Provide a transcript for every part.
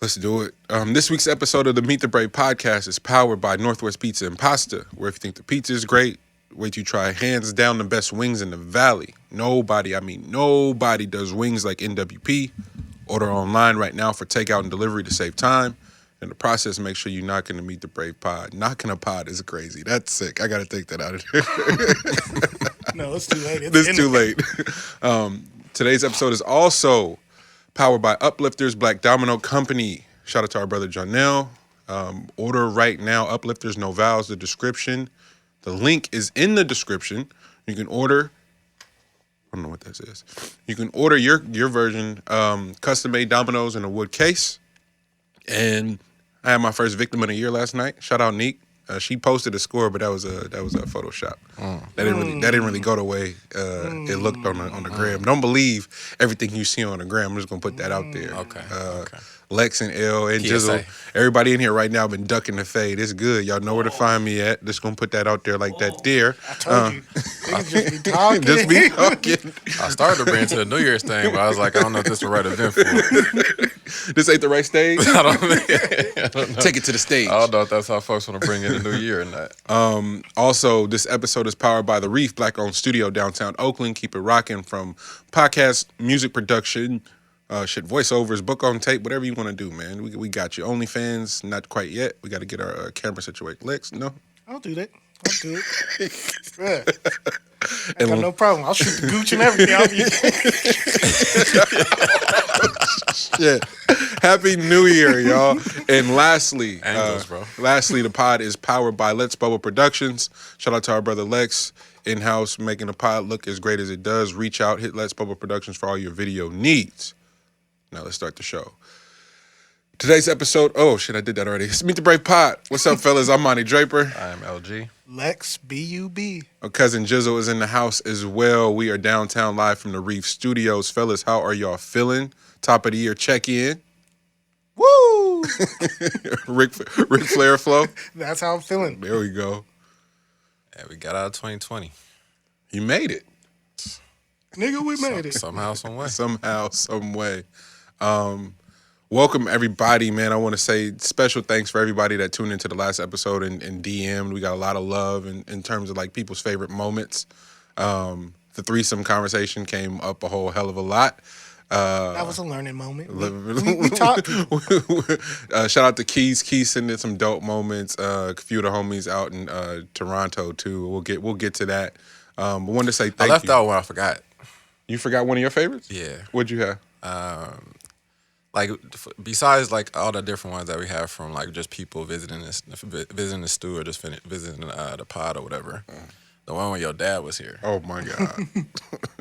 Let's do it. This week's episode of the Meet the Brave podcast is powered by Northwest Pizza and Pasta, where if you think the pizza is great, wait till you try hands down the best wings in the valley. Nobody does wings like NWP. Order online right now for takeout and delivery to save time. In the process, make sure you're knocking the Meet the Brave pod. Knocking a pod is crazy. That's sick. I got to take that out of there. No, it's too late. It's too late. Today's episode is also powered by Uplifters Black Domino Company. Shout out to our brother Jonell. Order right now. Uplifters, no vowels, the description. The link is in the description. You can order. I don't know what this is. You can order your version, custom-made dominoes in a wood case. And I had my first victim of the year last night. Shout out Neek. She posted a score, but that was a Photoshop. That didn't really go the way it looked on the gram. Don't believe everything you see on the gram. I'm just gonna put that out there. Okay. Lex and L and Gizzle, everybody in here right now been ducking the fade. It's good. Y'all know where to find me at. Just gonna put that out there like that there. I told you. Niggas just be talking. Just be talking. I started to bring it to the New Year's thing, but I was like, I don't know if this is the right event for it. This ain't the right stage. I don't know. Take it to the stage. I don't know if that's how folks want to bring in the new year or not. Also, this episode is powered by the REEF Black-owned studio downtown Oakland. Keep it rocking from podcast, music production, voiceovers, book on tape, whatever you want to do, man. We got you. OnlyFans, not quite yet. We got to get our camera situated. Lex, no? I'll do that. I'll do it. Yeah. I got no problem. I'll shoot the gooch and everything. Shit. Happy New Year, y'all. And lastly, the pod is powered by Let's Bubble Productions. Shout out to our brother Lex, in-house, making the pod look as great as it does. Reach out, hit Let's Bubble Productions for all your video needs. Now let's start the show. Today's episode, oh shit, I did that already. It's Meet the Brave Pod. What's up, fellas? I'm Monty Draper. I am LG. Lex, B-U-B. Our cousin Gizzle is in the house as well. We are downtown live from the REEF Studios. Fellas, how are y'all feeling? Top of the year check-in. Woo! Ric Flair flow. That's how I'm feeling. There we go. Yeah, we got out of 2020. You made it. Nigga, we made it. Somehow, some way. Somehow, some way. Welcome, everybody, man. I want to say special thanks for everybody that tuned into the last episode and DM'd. We got a lot of love in terms of, like, people's favorite moments. The threesome conversation came up a whole hell of a lot. That was a learning moment. We taught people. Shout out to Keys. Keys sending some dope moments. A few of the homies out in Toronto, too. We'll get to that. But wanted to say thank you. I left out one I forgot. You forgot one of your favorites? Yeah. What'd you have? Like, besides, like, all the different ones that we have from, like, just people visiting the stew or just visiting the pod or whatever. The one when your dad was here. Oh, my God.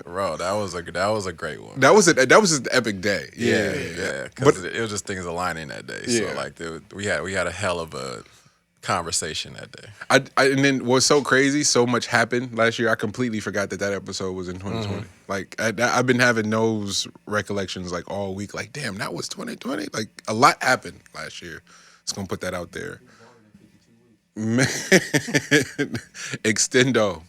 Bro, that was a great one. That was just an epic day. Yeah. Because it was just things aligning that day. Yeah. So, like, we had a hell of a conversation that day. And then what's so crazy, so much happened last year. I completely forgot that episode was in 2020. Like, I've been having those recollections, like, all week. Like, damn, that was 2020. Like, a lot happened last year. Just gonna put that out there. Man. Extendo.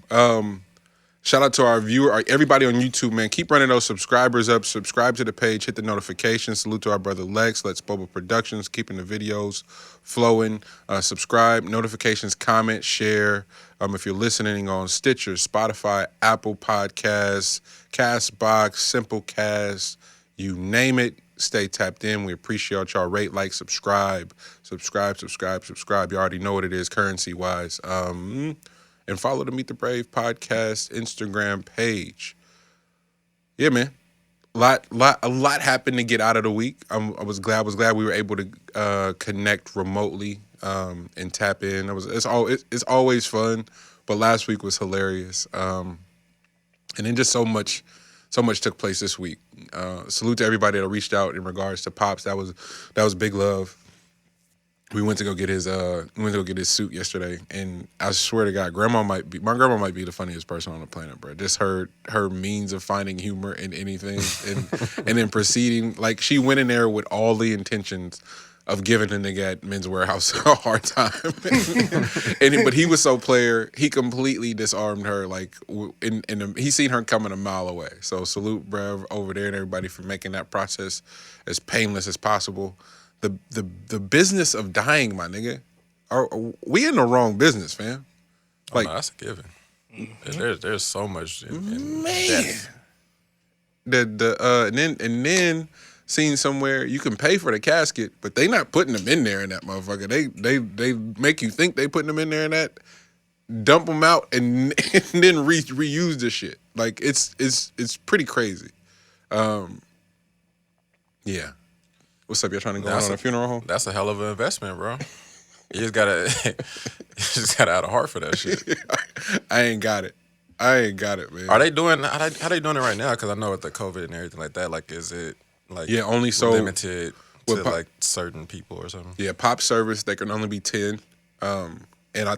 Shout out to our viewer, everybody on YouTube, man. Keep running those subscribers up. Subscribe to the page. Hit the notifications. Salute to our brother Lex. Let's Bubble Productions. Keeping the videos flowing. Subscribe, notifications, comment, share. If you're listening on Stitcher, Spotify, Apple Podcasts, Castbox, Simplecast, you name it. Stay tapped in. We appreciate y'all. Rate, like, subscribe. Subscribe. You already know what it is currency-wise. And follow the Meet the Brave podcast Instagram page. Yeah, man. A lot happened to get out of the week. I was glad we were able to connect remotely and tap in. It's always fun, but last week was hilarious. And then just so much took place this week. Salute to everybody that reached out in regards to Pops. That was big love. We went to go get his suit yesterday, and I swear to God, my grandma might be the funniest person on the planet, bro. Just her means of finding humor in anything, and then proceeding, like, she went in there with all the intentions of giving the nigga at Men's Warehouse a hard time. But he was so player, he completely disarmed her. Like, he seen her coming a mile away. So salute, bruh, over there and everybody for making that process as painless as possible. The business of dying, my nigga, we in the wrong business, fam. Like, no, that's a given. There's so much in man. death. And then seen somewhere you can pay for the casket, but they not putting them in there in that motherfucker. They make you think they putting them in there and that, dump them out and then reuse the shit. Like it's pretty crazy. Yeah. What's up? You're trying to go on a funeral home? That's a hell of an investment, bro. You just gotta have a heart for that shit. I ain't got it, man. Are they doing? How they doing it right now? Because I know with the COVID and everything like that. Like, is it like only so limited to like certain people or something? Yeah, pop service they can only be 10, and I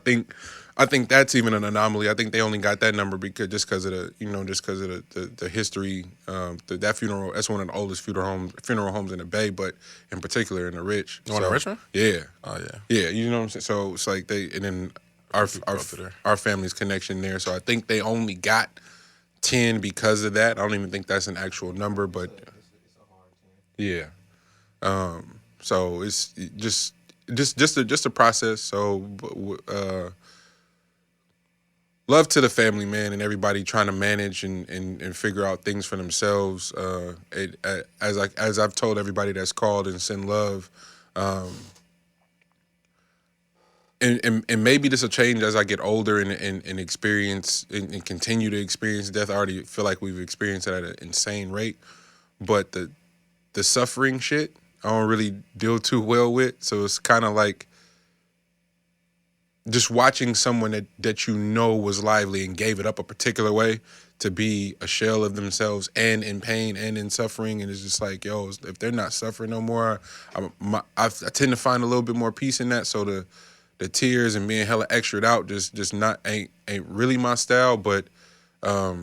think that's even an anomaly. I think they only got that number because of the history. That funeral, that's one of the oldest funeral homes in the Bay, but in particular in the Rich. You want in Richmond? Yeah. Oh yeah. Yeah, you know what I'm saying. So it's like and then our family's connection there. So I think they only got 10 because of that. I don't even think that's an actual number, but yeah. So it's just a process. So. Love to the family, man, and everybody trying to manage and figure out things for themselves. As I've told everybody that's called and send love, and maybe this will change as I get older and experience and continue to experience death. I already feel like we've experienced it at an insane rate, but the suffering shit I don't really deal too well with. So it's kind of like just watching someone that you know was lively and gave it up a particular way to be a shell of themselves and in pain and in suffering. And it's just like, yo, if they're not suffering no more, I tend to find a little bit more peace in that. So the tears and being hella extra'd out just not ain't really my style. But I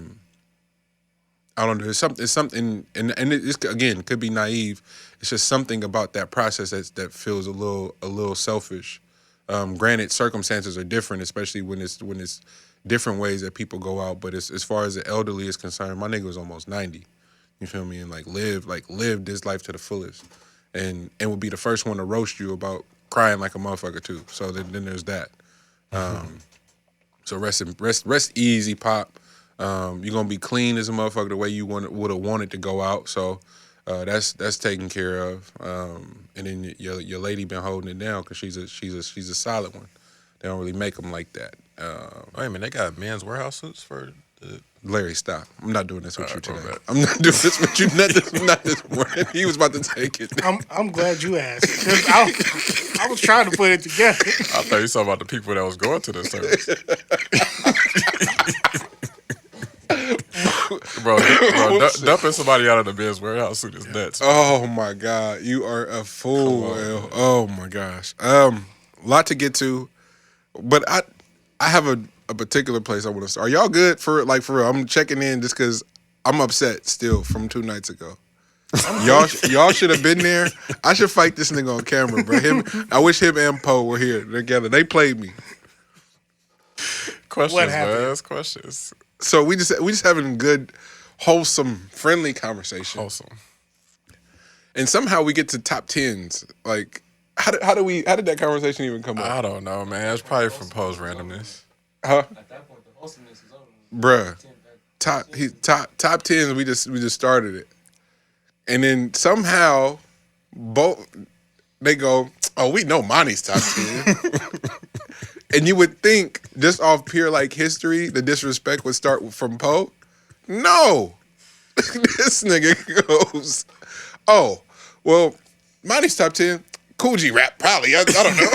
don't know. It's something, and it's, again, could be naive. It's just something about that process that feels a little selfish. Granted, circumstances are different, especially when it's different ways that people go out. But as far as the elderly is concerned, my nigga was almost 90. You feel me? And lived this life to the fullest, and would be the first one to roast you about crying like a motherfucker too. So then there's that. So rest easy, Pop. You're gonna be clean as a motherfucker the way you would have wanted to go out. So that's taken care of. And then your lady been holding it down because she's a solid one. They don't really make them like that. Wait a minute, they got Men's Warehouse suits for the... Larry, stop. I'm not doing this with you today. I'm not doing this with you. Not this morning. He was about to take it. I'm glad you asked. 'Cause I was trying to put it together. I thought you were talking about the people that was going to the service. bro, dumping somebody out of the Men's Warehouse suit is nuts. Oh my God, you are a fool. Will. Oh my gosh, lot to get to, but I have a particular place I want to start. Are y'all good for real? I'm checking in just because I'm upset still from 2 nights ago. Y'all should have been there. I should fight this nigga on camera, bro. I wish him and Poe were here together. They played me. Questions, man. That's questions. So we just having good, wholesome, friendly conversation. Wholesome. And somehow we get to top 10s. Like, how did that conversation even come up? I don't know, man. It's probably from Poe's randomness. Huh? At that point, the wholesomeness is over. Bruh. Top 10s, we just started it. And then somehow they go, oh, we know Monty's top 10. And you would think, just off pure history, the disrespect would start from Poe. No. This nigga goes, oh, well, Monty's top 10, Cool G rap, probably. I don't know.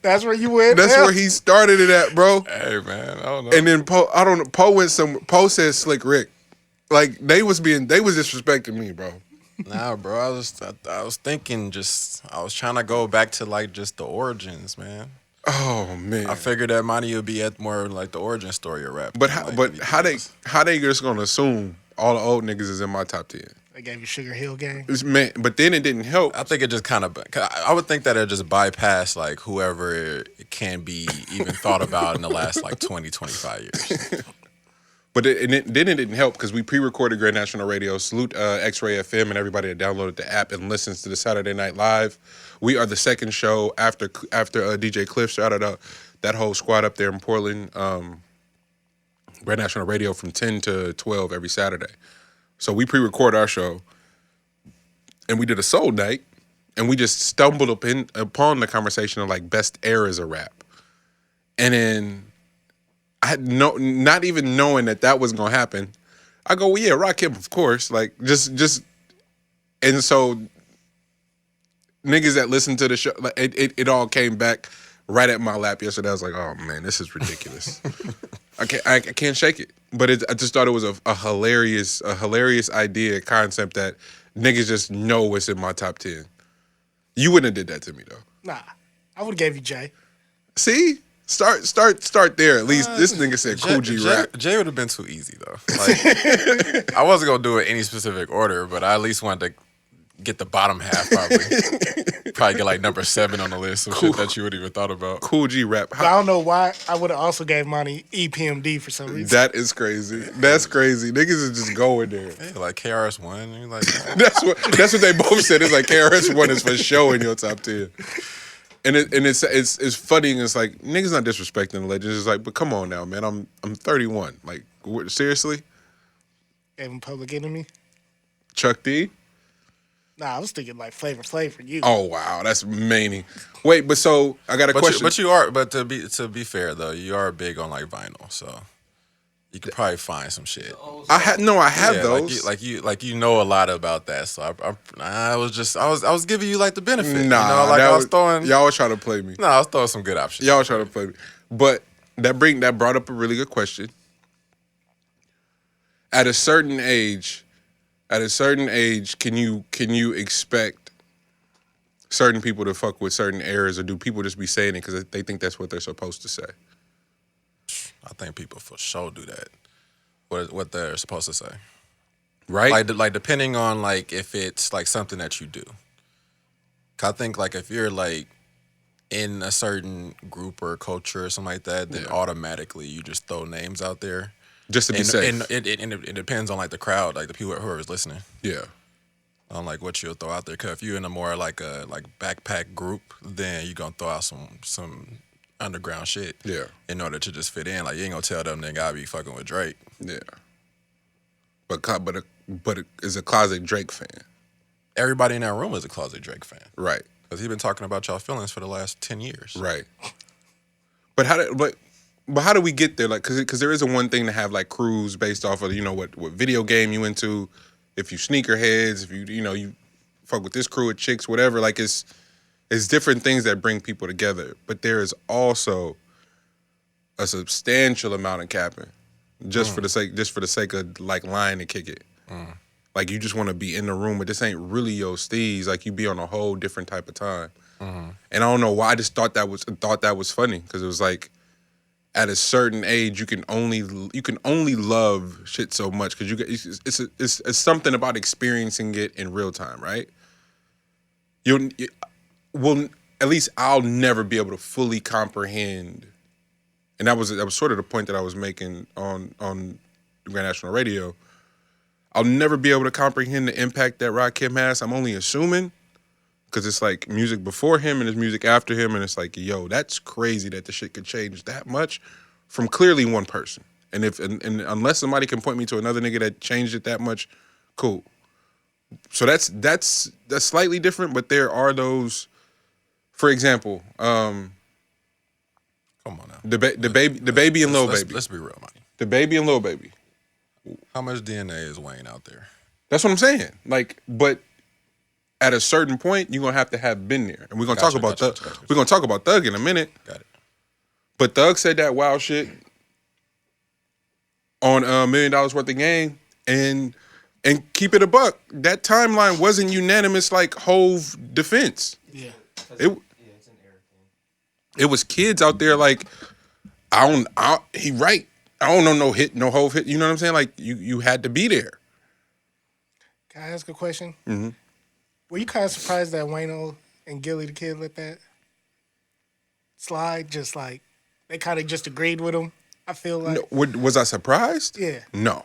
That's where you went. That's where he started it at, bro. Hey man, I don't know. And then Poe said Slick Rick. Like they was disrespecting me, bro. Nah, bro. I was thinking I was trying to go back to just the origins, man. Oh man. I figured that Monty would be at more the origin story of rap. But how they just gonna assume all the old niggas is in my top 10? They gave you Sugar Hill Gang. Man, but then it didn't help. I think it just kind of. I would think that it just bypassed like whoever it can be even thought about in the last like 20, 25 years. But then it didn't help because we pre-recorded Grand National Radio. Salute X-Ray FM and everybody that downloaded the app and listens to the Saturday Night Live. We are the second show after DJ Cliff. Shout out that whole squad up there in Portland. Grand National Radio from 10 to 12 every Saturday. So we pre-record our show, and we did a soul night, and we just stumbled upon the conversation of like best eras of rap. And then I had not even knowing that was gonna happen. I go, well, yeah, Rakim, of course. Like just, and so niggas that listen to the show, like it all came back right at my lap yesterday. I was like, oh man, this is ridiculous. I can't shake it. But I just thought it was a hilarious idea, concept that niggas just know what's in my top 10. You wouldn't have did that to me though. Nah, I would have gave you Jay. See? Start there. At least this nigga said Cool G rap. Jay would have been too easy though. Like, I wasn't gonna do it any specific order, but I at least wanted to get the bottom half probably get like number 7 on the list. Some shit that you wouldn't even thought about. Cool G rap. I don't know why I would have also gave Monty EPMD for some reason. That is crazy. That's crazy. Niggas is just going there. Yeah, like KRS-One. You're like, that's what they both said. It's like KRS-One is for show in your top 10. And it's funny, and it's like niggas not disrespecting the legends. It's like, but come on now, man. I'm 31. Like, seriously? Gave him Public Enemy. Chuck D. Nah, I was thinking like Flavor Flav for you. Oh wow, that's many. Wait, but so I got a question. But to be fair though, you are big on like vinyl, so you could probably find some shit. I have those. Like you know a lot about that. So I was giving you like the benefit. Nah, I was throwing. Y'all was trying to play me. No, I was throwing some good options. Y'all was trying to play me. But that brought up a really good question. At a certain age, can you expect certain people to fuck with certain eras, or do people just be saying it because they think that's what they're supposed to say? I think people for sure do that. What they're supposed to say, right? Like depending on like if it's like something that you do. I think like if you're like in a certain group or culture or something like that, then automatically you just throw names out there. Just to be safe. And it depends on like the crowd, like the people who are listening. Yeah. On like what you'll throw out there. Cause if you're in a more like a backpack group, then you're gonna throw out some underground shit. Yeah. In order to just fit in. Like you ain't gonna tell them they gotta be fucking with Drake. Yeah. But is a closet Drake fan. Everybody in that room is a closet Drake fan. Right. Because he's been talking about y'all feelings for the last 10 years. Right. But how do we get there? Like, because there isn't one thing to have like crews based off of what video game you into, if you sneakerheads, if you fuck with this crew of chicks, whatever. Like it's different things that bring people together. But there is also a substantial amount of capping, just for the sake of like lying to kick it. Like you just want to be in the room, but this ain't really your steez. Like you be on a whole different type of time. And I don't know why I just thought that was funny, because it was like, at a certain age, you can only love shit so much, because it's something about experiencing it in real time, right? Well, at least I'll never be able to fully comprehend, and that was sort of the point that I was making on Grand National Radio. I'll never be able to comprehend the impact that Rakim has. I'm only assuming, because it's like music before him and there's music after him, and it's like, yo, that's crazy that the shit could change that much from clearly one person. And unless somebody can point me to another nigga that changed it that much, cool. So that's slightly different, but there are those. For example, come on now, the baby and Lil Baby. Let's be real, man. The Baby and Lil Baby. How much DNA is Wayne out there? That's what I'm saying. Like, but at a certain point, you're gonna have to have been there, and we're gonna talk about Thug. We're gonna talk about Thug in a minute. Got it. But Thug said that wild shit on $1 million worth of game, and keep it a buck. That timeline wasn't unanimous like Hove defense. Yeah. It's an Eric thing. It was kids out there like, he right. I don't know no Hove hit. You know what I'm saying? Like you had to be there. Can I ask a question? Mm-hmm. Were you kind of surprised that Wayno and Gilly the Kid let that slide? Just like they kind of just agreed with him. I feel like Was I surprised? Yeah. No.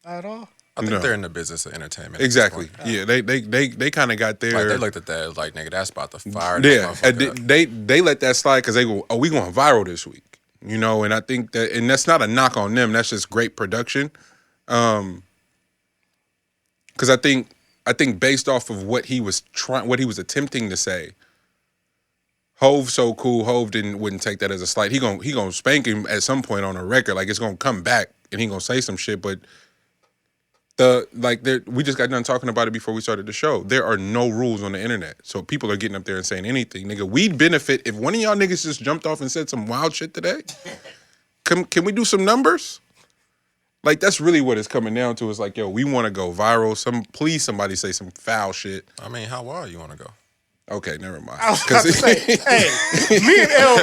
Not at all. I think No. they're in the business of entertainment. at this Exactly. point. Yeah. They kind of got their. Like they looked at that like, nigga, that's about to fire. Yeah, this and motherfucker up. they let that slide because they go, oh, we going viral this week, you know. And I think that, and that's not a knock on them. That's just great production. Because I think based off of what he was attempting to say, Hove's so cool. Hove wouldn't take that as a slight. He gonna spank him at some point on a record. Like it's gonna come back and he gonna say some shit, but. We just got done talking about it before we started the show. There are no rules on the internet. So people are getting up there and saying anything. Nigga, we'd benefit if one of y'all niggas just jumped off and said some wild shit today. Can we do some numbers? Like, that's really what it's coming down to. Is like, yo, we want to go viral. Please somebody say some foul shit. I mean, how wild you want to go? Okay, never mind. I was about to say, hey, me and L,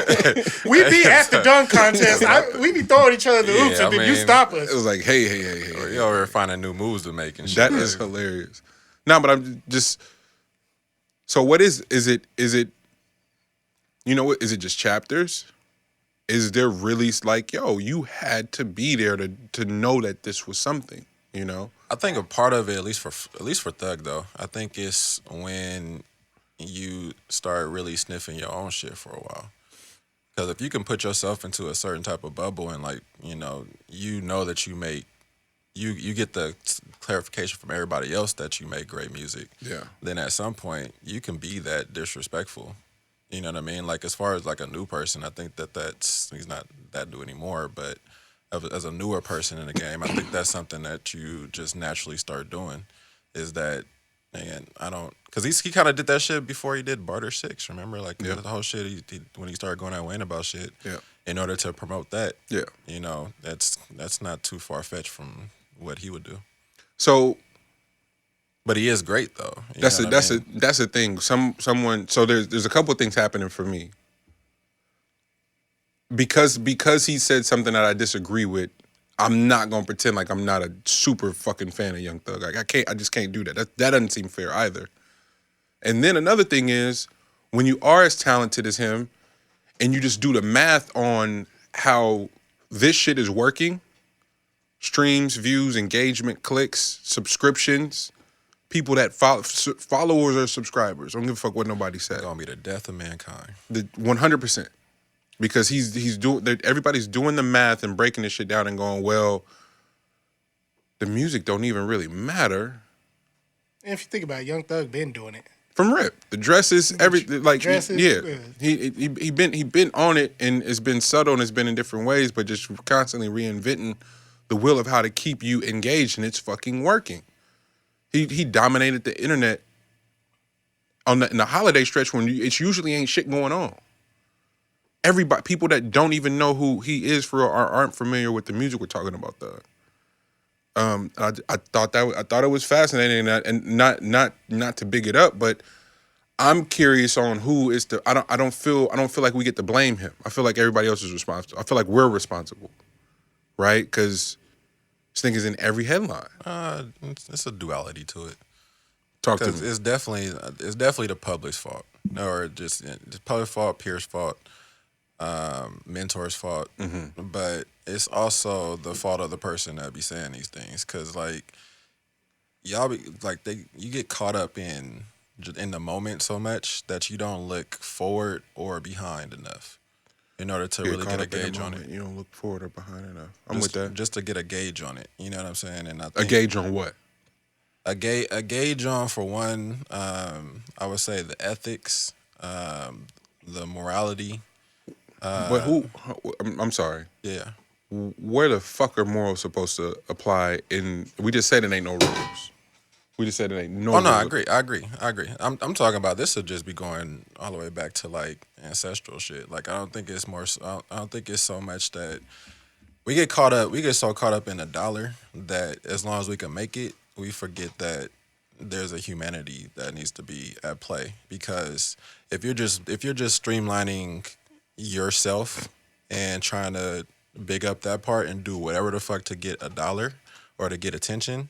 we be at the dunk contest. We be throwing each other the hoops, and then you stop us. It was like, hey. You over here finding new moves to make and shit. That is hilarious. No, but I'm just. So what is it? You know what? Is it just chapters? Is there really like, yo, you had to be there to know that this was something, you know? I think a part of it, at least for Thug though, I think it's when you start really sniffing your own shit for a while. Because if you can put yourself into a certain type of bubble and like, you know that you make, you get the clarification from everybody else that you make great music. Yeah. Then at some point you can be that disrespectful. You know what I mean? Like as far as like a new person, I think he's not that new anymore, but as a newer person in the game, I think that's something that you just naturally start doing is that, and I don't, because he kind of did that shit before he did Barter 6, remember? Like the whole shit, he when he started going out Wayne about shit, in order to promote that, you know, that's not too far-fetched from what he would do. So, but he is great though. That's the thing. Someone. So there's a couple of things happening for me. Because he said something that I disagree with, I'm not gonna pretend like I'm not a super fucking fan of Young Thug. Like I just can't do that. That doesn't seem fair either. And then another thing is when you are as talented as him, and you just do the math on how this shit is working, streams, views, engagement, clicks, subscriptions, people that followers or subscribers. I don't give a fuck what nobody said. It's gonna be the death of mankind. 100%. Because he's doing, everybody's doing the math and breaking this shit down and going, well, the music don't even really matter. And if you think about it, Young Thug been doing it. From RIP, the dresses, everything, like dresses, he been on it, and it's been subtle and it's been in different ways, but just constantly reinventing the wheel of how to keep you engaged, and it's fucking working. He dominated the internet in the holiday stretch when it's usually ain't shit going on. Everybody, people that don't even know who he is for or aren't familiar with the music we're talking about, Thug. I thought it was fascinating, and not to big it up, but I'm curious on who is the. I don't feel like we get to blame him. I feel like everybody else is responsible. I feel like we're responsible, right? Because this thing is in every headline. It's a duality to it. Talk to me. It's definitely the public's fault, or just public fault, peers' fault. Mentor's fault, but it's also the fault of the person that be saying these things, because like y'all be like you get caught up in the moment so much that you don't look forward or behind enough in order to really get a gauge on it. You don't look forward or behind enough. I'm with that. Just to get a gauge on it, you know what I'm saying? And I think a gauge on what? A gauge on, for one, I would say the ethics, the morality. But I'm sorry. Yeah. Where the fuck are morals supposed to apply we just said it ain't no rules. We just said it ain't no rules. Oh, no, I agree. I'm talking about this would just be going all the way back to, like, ancestral shit. Like, I don't think it's so much that we get so caught up in a dollar that as long as we can make it, we forget that there's a humanity that needs to be at play. Because if you're just streamlining yourself and trying to big up that part and do whatever the fuck to get a dollar or to get attention,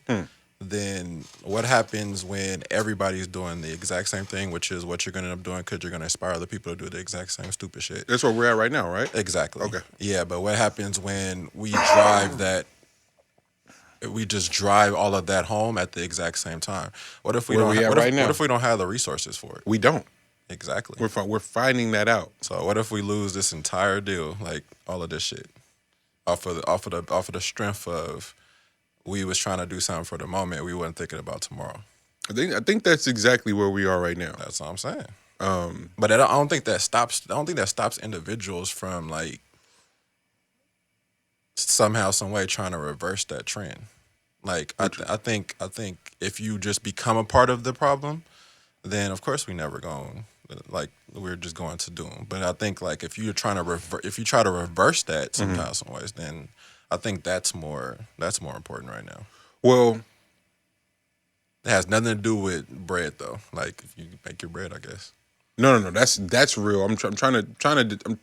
then what happens when everybody's doing the exact same thing, which is what you're going to end up doing because you're going to inspire other people to do the exact same stupid shit? That's where we're at right now, right? Exactly. Okay. Yeah, but what happens when we drive that? We just drive all of that home at the exact same time. What if we Where don't? we at What right now? if we don't have the resources for it? We don't. Exactly. We're finding that out. So what if we lose this entire deal, like all of this shit, off of the strength of we was trying to do something for the moment, we wasn't thinking about tomorrow. I think that's exactly where we are right now. That's what I'm saying. But I don't think that stops individuals from like somehow, some way trying to reverse that trend. Like I think if you just become a part of the problem, then of course we're just going to doom. But I think like if you try to reverse that somehow, some ways, then I think that's more important right now. Well, it has nothing to do with bread though. Like if you make your bread, I guess. no, that's real. I'm trying to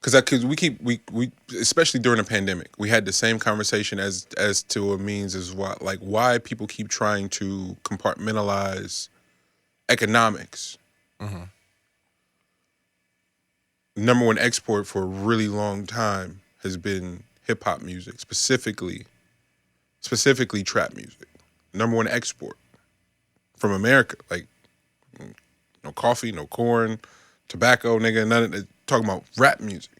because we especially during the pandemic, we had the same conversation as to a means as why people keep trying to compartmentalize economics. Mm-hmm. Number one export for a really long time has been hip hop music, specifically trap music. Number one export from America, like no coffee, no corn, tobacco, nigga, none of that. Talking about rap music,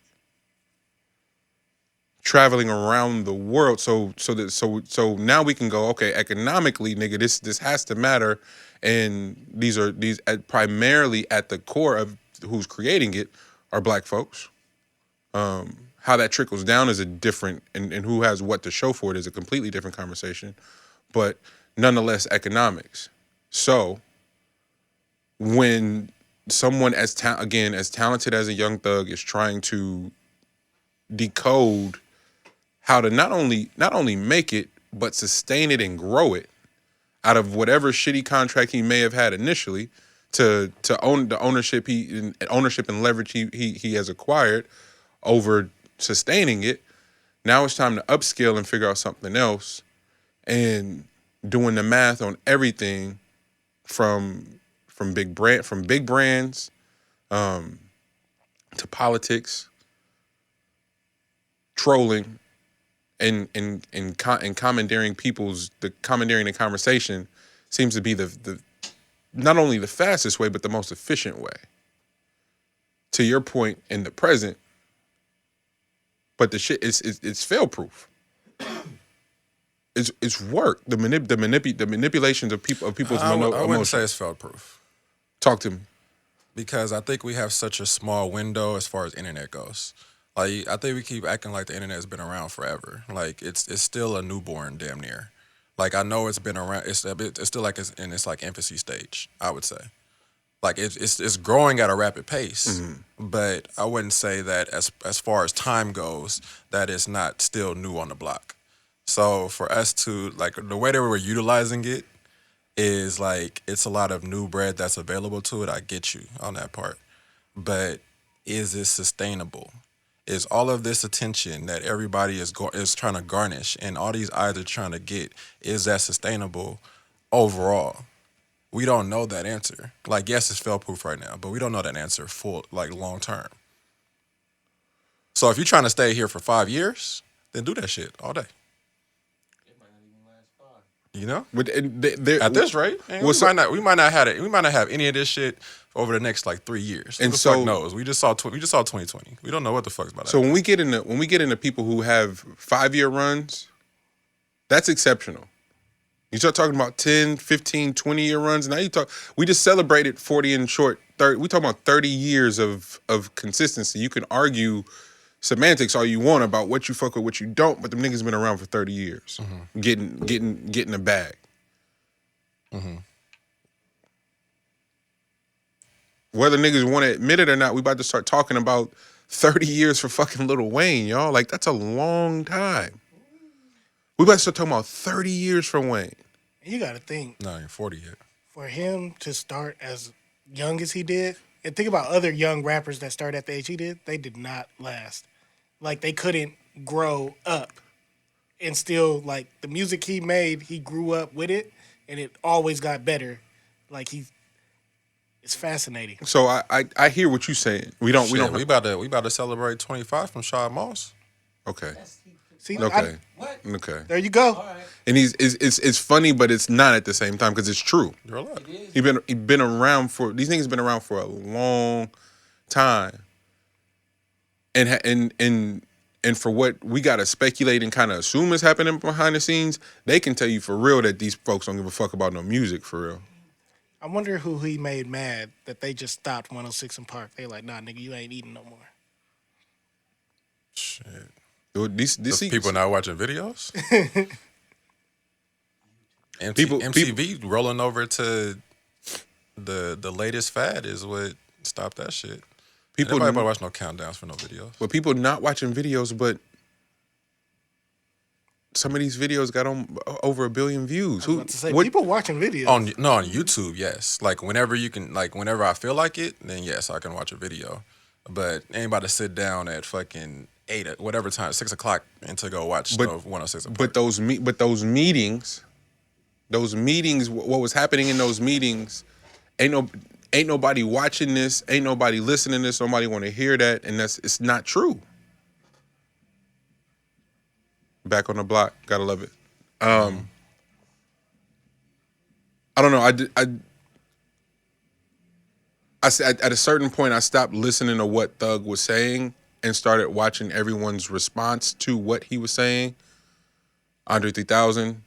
traveling around the world. So now we can go, okay, economically, nigga, this has to matter, and these primarily at the core of who's creating it are black folks. How that trickles down is a different, and who has what to show for it is a completely different conversation, but nonetheless economics. So when someone as talented as a Young Thug is trying to decode how to not only make it but sustain it and grow it out of whatever shitty contract he may have had initially to own the ownership and leverage he has acquired over sustaining it. Now it's time to upscale and figure out something else, and doing the math on everything from big brands to politics, trolling, and commandeering the conversation seems to be the not only the fastest way but the most efficient way. To your point, in the present, but the shit it's fail proof. It's work. The manipulations of people's I wouldn't emotions. say it's fail proof. Talk to me. Because I think we have such a small window as far as internet goes. Like I think we keep acting like the internet has been around forever. Like it's still a newborn, damn near. Like I know it's been around. It's still like it's in its like infancy stage, I would say. Like it's growing at a rapid pace, but I wouldn't say that as far as time goes that it's not still new on the block. So for us to like the way that we're utilizing it is like it's a lot of new bread that's available to it. I get you on that part, but is it sustainable? Is all of this attention that everybody is trying to garnish and all these eyes are trying to get, is that sustainable overall? We don't know that answer. Like, yes, it's fail-proof right now, but we don't know that answer long term. So if you're trying to stay here for 5 years, then do that shit all day. It might not even last 5. You know? But At this rate, we might not have any of this shit over the next like 3 years. Who the fuck knows? We just saw 2020. We don't know what the fuck's about. So when we get into people who have 5-year runs, that's exceptional. You start talking about 10, 15, 20-year runs. Now we just celebrated 40 and short 30. We talking about 30 years of consistency. You can argue semantics all you want about what you fuck with, what you don't, but them niggas been around for 30 years, getting a bag. Mm-hmm. Whether niggas want to admit it or not, we about to start talking about 30 years for fucking Lil Wayne, y'all. Like, that's a long time. We about to start talking about 30 years for Wayne. You got to think. No, you're 40 yet. For him to start as young as he did, and think about other young rappers that started at the age he did, they did not last. Like, they couldn't grow up and still like the music he made, he grew up with it, and it always got better. Like it's fascinating. So I hear what you're saying. We about to celebrate 25 from Shaw Moss. Okay. See, Okay. What? Okay. there you go. All right. And it's funny, but it's not at the same time because it's true. You're alive. It is. He been around for these niggas been around for a long time, and for what we gotta speculate and kind of assume is happening behind the scenes, they can tell you for real that these folks don't give a fuck about no music for real. I wonder who he made mad that they just stopped 106 in Park. They like, nah, nigga, you ain't eating no more. Shit. These People not watching videos. People- MTV rolling over to the latest fad is what stopped that shit. people, Nobody watch no countdowns for no videos. but people not watching videos, but some of these videos got on over 1 billion views. I was about to say, what- people watching videos. On YouTube, yes. Like whenever you can, like whenever I feel like it, then yes, I can watch a video. But anybody sit down at fucking 8 whatever time, 6 o'clock, and to go watch But- 106. But those meetings, what was happening in those meetings, ain't nobody watching this, ain't nobody listening to this, nobody want to hear that, and it's not true. Back on the block, gotta love it. I don't know. I said at a certain point I stopped listening to what Thug was saying and started watching everyone's response to what he was saying. Andre 3000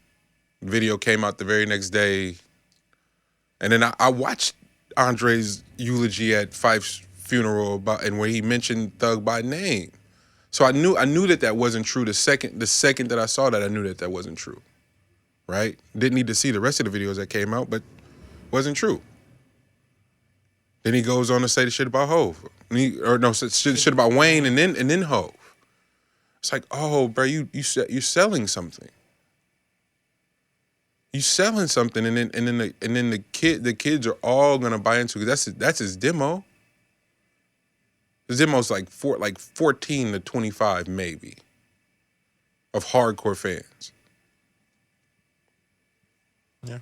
video came out the very next day, and then I watched Andre's eulogy at Fife's funeral and where he mentioned Thug by name. So I knew that wasn't true. The second that I saw that, I knew that wasn't true. Right? Didn't need to see the rest of the videos that came out, but wasn't true. Then he goes on to say the shit about Hov, shit about Wayne, and then Hov. It's like, oh, bro, you're selling something. You selling something, and then the kids are all gonna buy into it. That's his demo. His demo's like 14 to 25 maybe of hardcore fans. Yeah,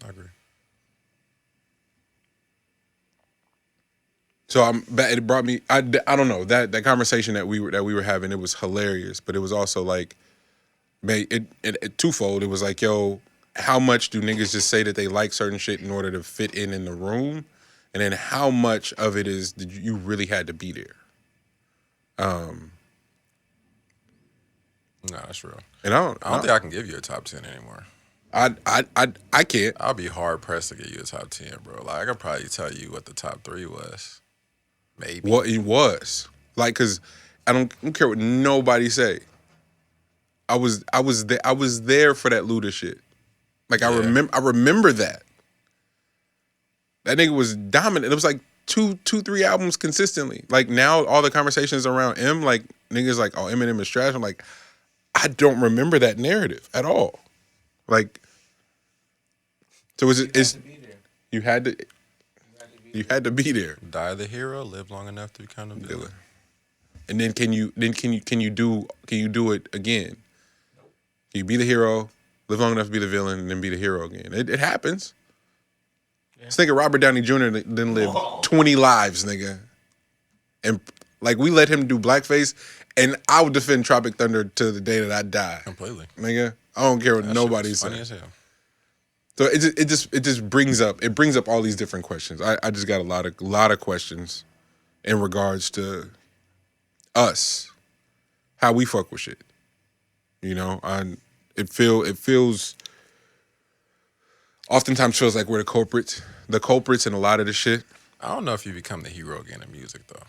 I agree. So it brought me. I don't know that conversation that we were having. It was hilarious, but it was also like, it twofold. It was like, yo, how much do niggas just say that they like certain shit in order to fit in the room, and then how much of it is that you really had to be there. No, that's real. And I don't think I can give you a top 10 anymore. I can't. I'll be hard pressed to give you a top 10, bro. Like I could probably tell you what the top 3 was. Maybe. What it was like, cause I don't care what nobody say. I was there for that Luda shit. Like, yeah. I remember that. That nigga was dominant. It was like 2-3 albums consistently. Like now, all the conversations around M, like niggas like, oh, Eminem is trash. I'm like, I don't remember that narrative at all. Like, so you had to be there. Die the hero, live long enough to become a villain. And then can you do it again? Can you be the hero, live long enough to be the villain, and then be the hero again? It happens. Yeah. This nigga Robert Downey Jr. didn't live 20 lives, nigga. And like we let him do blackface, and I would defend Tropic Thunder to the day that I die. Completely. Nigga. I don't care what nobody says. Funny as hell. So it just brings up all these different questions. I just got a lot of questions in regards to us, how we fuck with shit. You know, it feels oftentimes feels like we're the culprits in a lot of the shit. I don't know if you become the hero again in music though.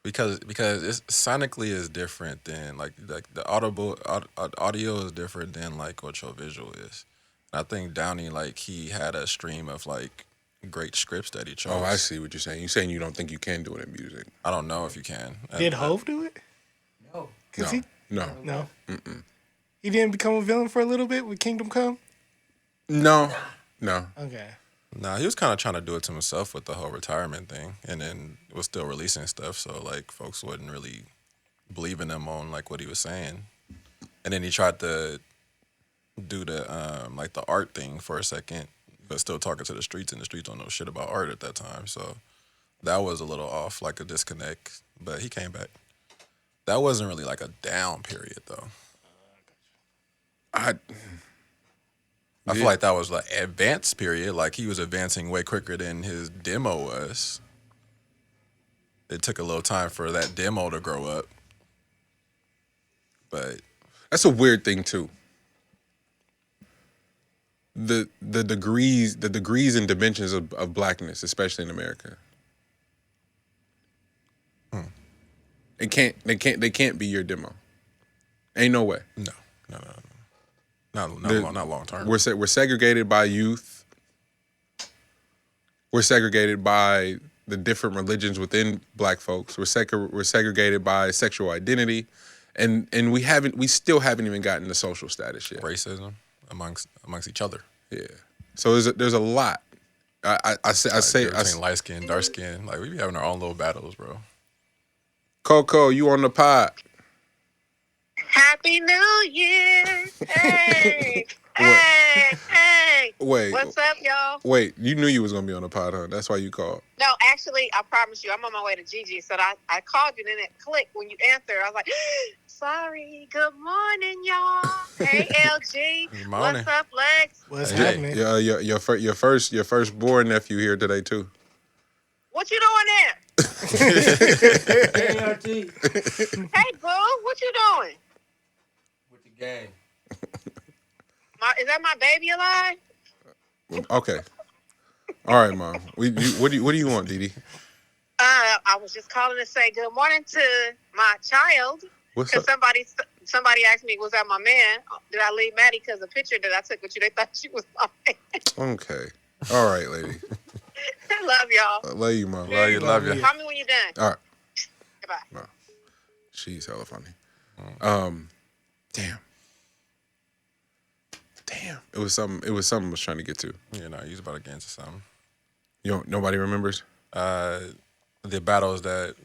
Because it's sonically is different than like the audio is different than like what your visual is. And I think Downey, like, he had a stream of like great scripts that he chose. Oh, I see what you're saying. You're saying you don't think you can do it in music. I don't know if you can. Did Hov do it? No. No. Mm-mm. He didn't become a villain for a little bit with Kingdom Come? No. Okay. Nah, he was kind of trying to do it to himself with the whole retirement thing, and then was still releasing stuff. So like, folks wasn't really believing him on like what he was saying. And then he tried to do the like the art thing for a second, but still talking to the streets, and the streets don't know shit about art at that time. So that was a little off, like a disconnect. But he came back. That wasn't really like a down period though. I feel like that was like advanced period. Like he was advancing way quicker than his demo was. It took a little time for that demo to grow up. But that's a weird thing too. The degrees and dimensions of blackness, especially in America. They can't be your demo. Ain't no way. No. Not long term. We're segregated by youth. We're segregated by the different religions within black folks. We're segregated by sexual identity, and we still haven't even gotten the social status yet. Racism amongst each other. Yeah. So there's a lot. I say between light skin, dark skin. Like we be having our own little battles, bro. Coco, you on the pod? Happy New Year! Hey, hey! Wait. What's up, y'all? Wait, you knew you was gonna be on the pod, huh? That's why you called. No, actually, I promise you, I'm on my way to Gigi. So I called you, and then it clicked when you answered. I was like, sorry. Good morning, y'all. Hey, LG. Good morning. What's up, Lex? What's Hey. happening? Your first born nephew here today too. What you doing there? ART Hey, boo, what you doing? with the gang. Is that my baby alive? Okay. All right, Mom. What do you want, Didi? I was just calling to say good morning to my child. What's Because up? somebody asked me, was that my man? Did I leave Maddie because the picture that I took with you, they thought she was my man. Okay. All right, lady. I love y'all. I love you, Mom. Love you. Call me when you're done. All right. Goodbye. She's hella funny. Damn. It was something I was trying to get to. You know, he's about to get into something. Nobody remembers? The battles that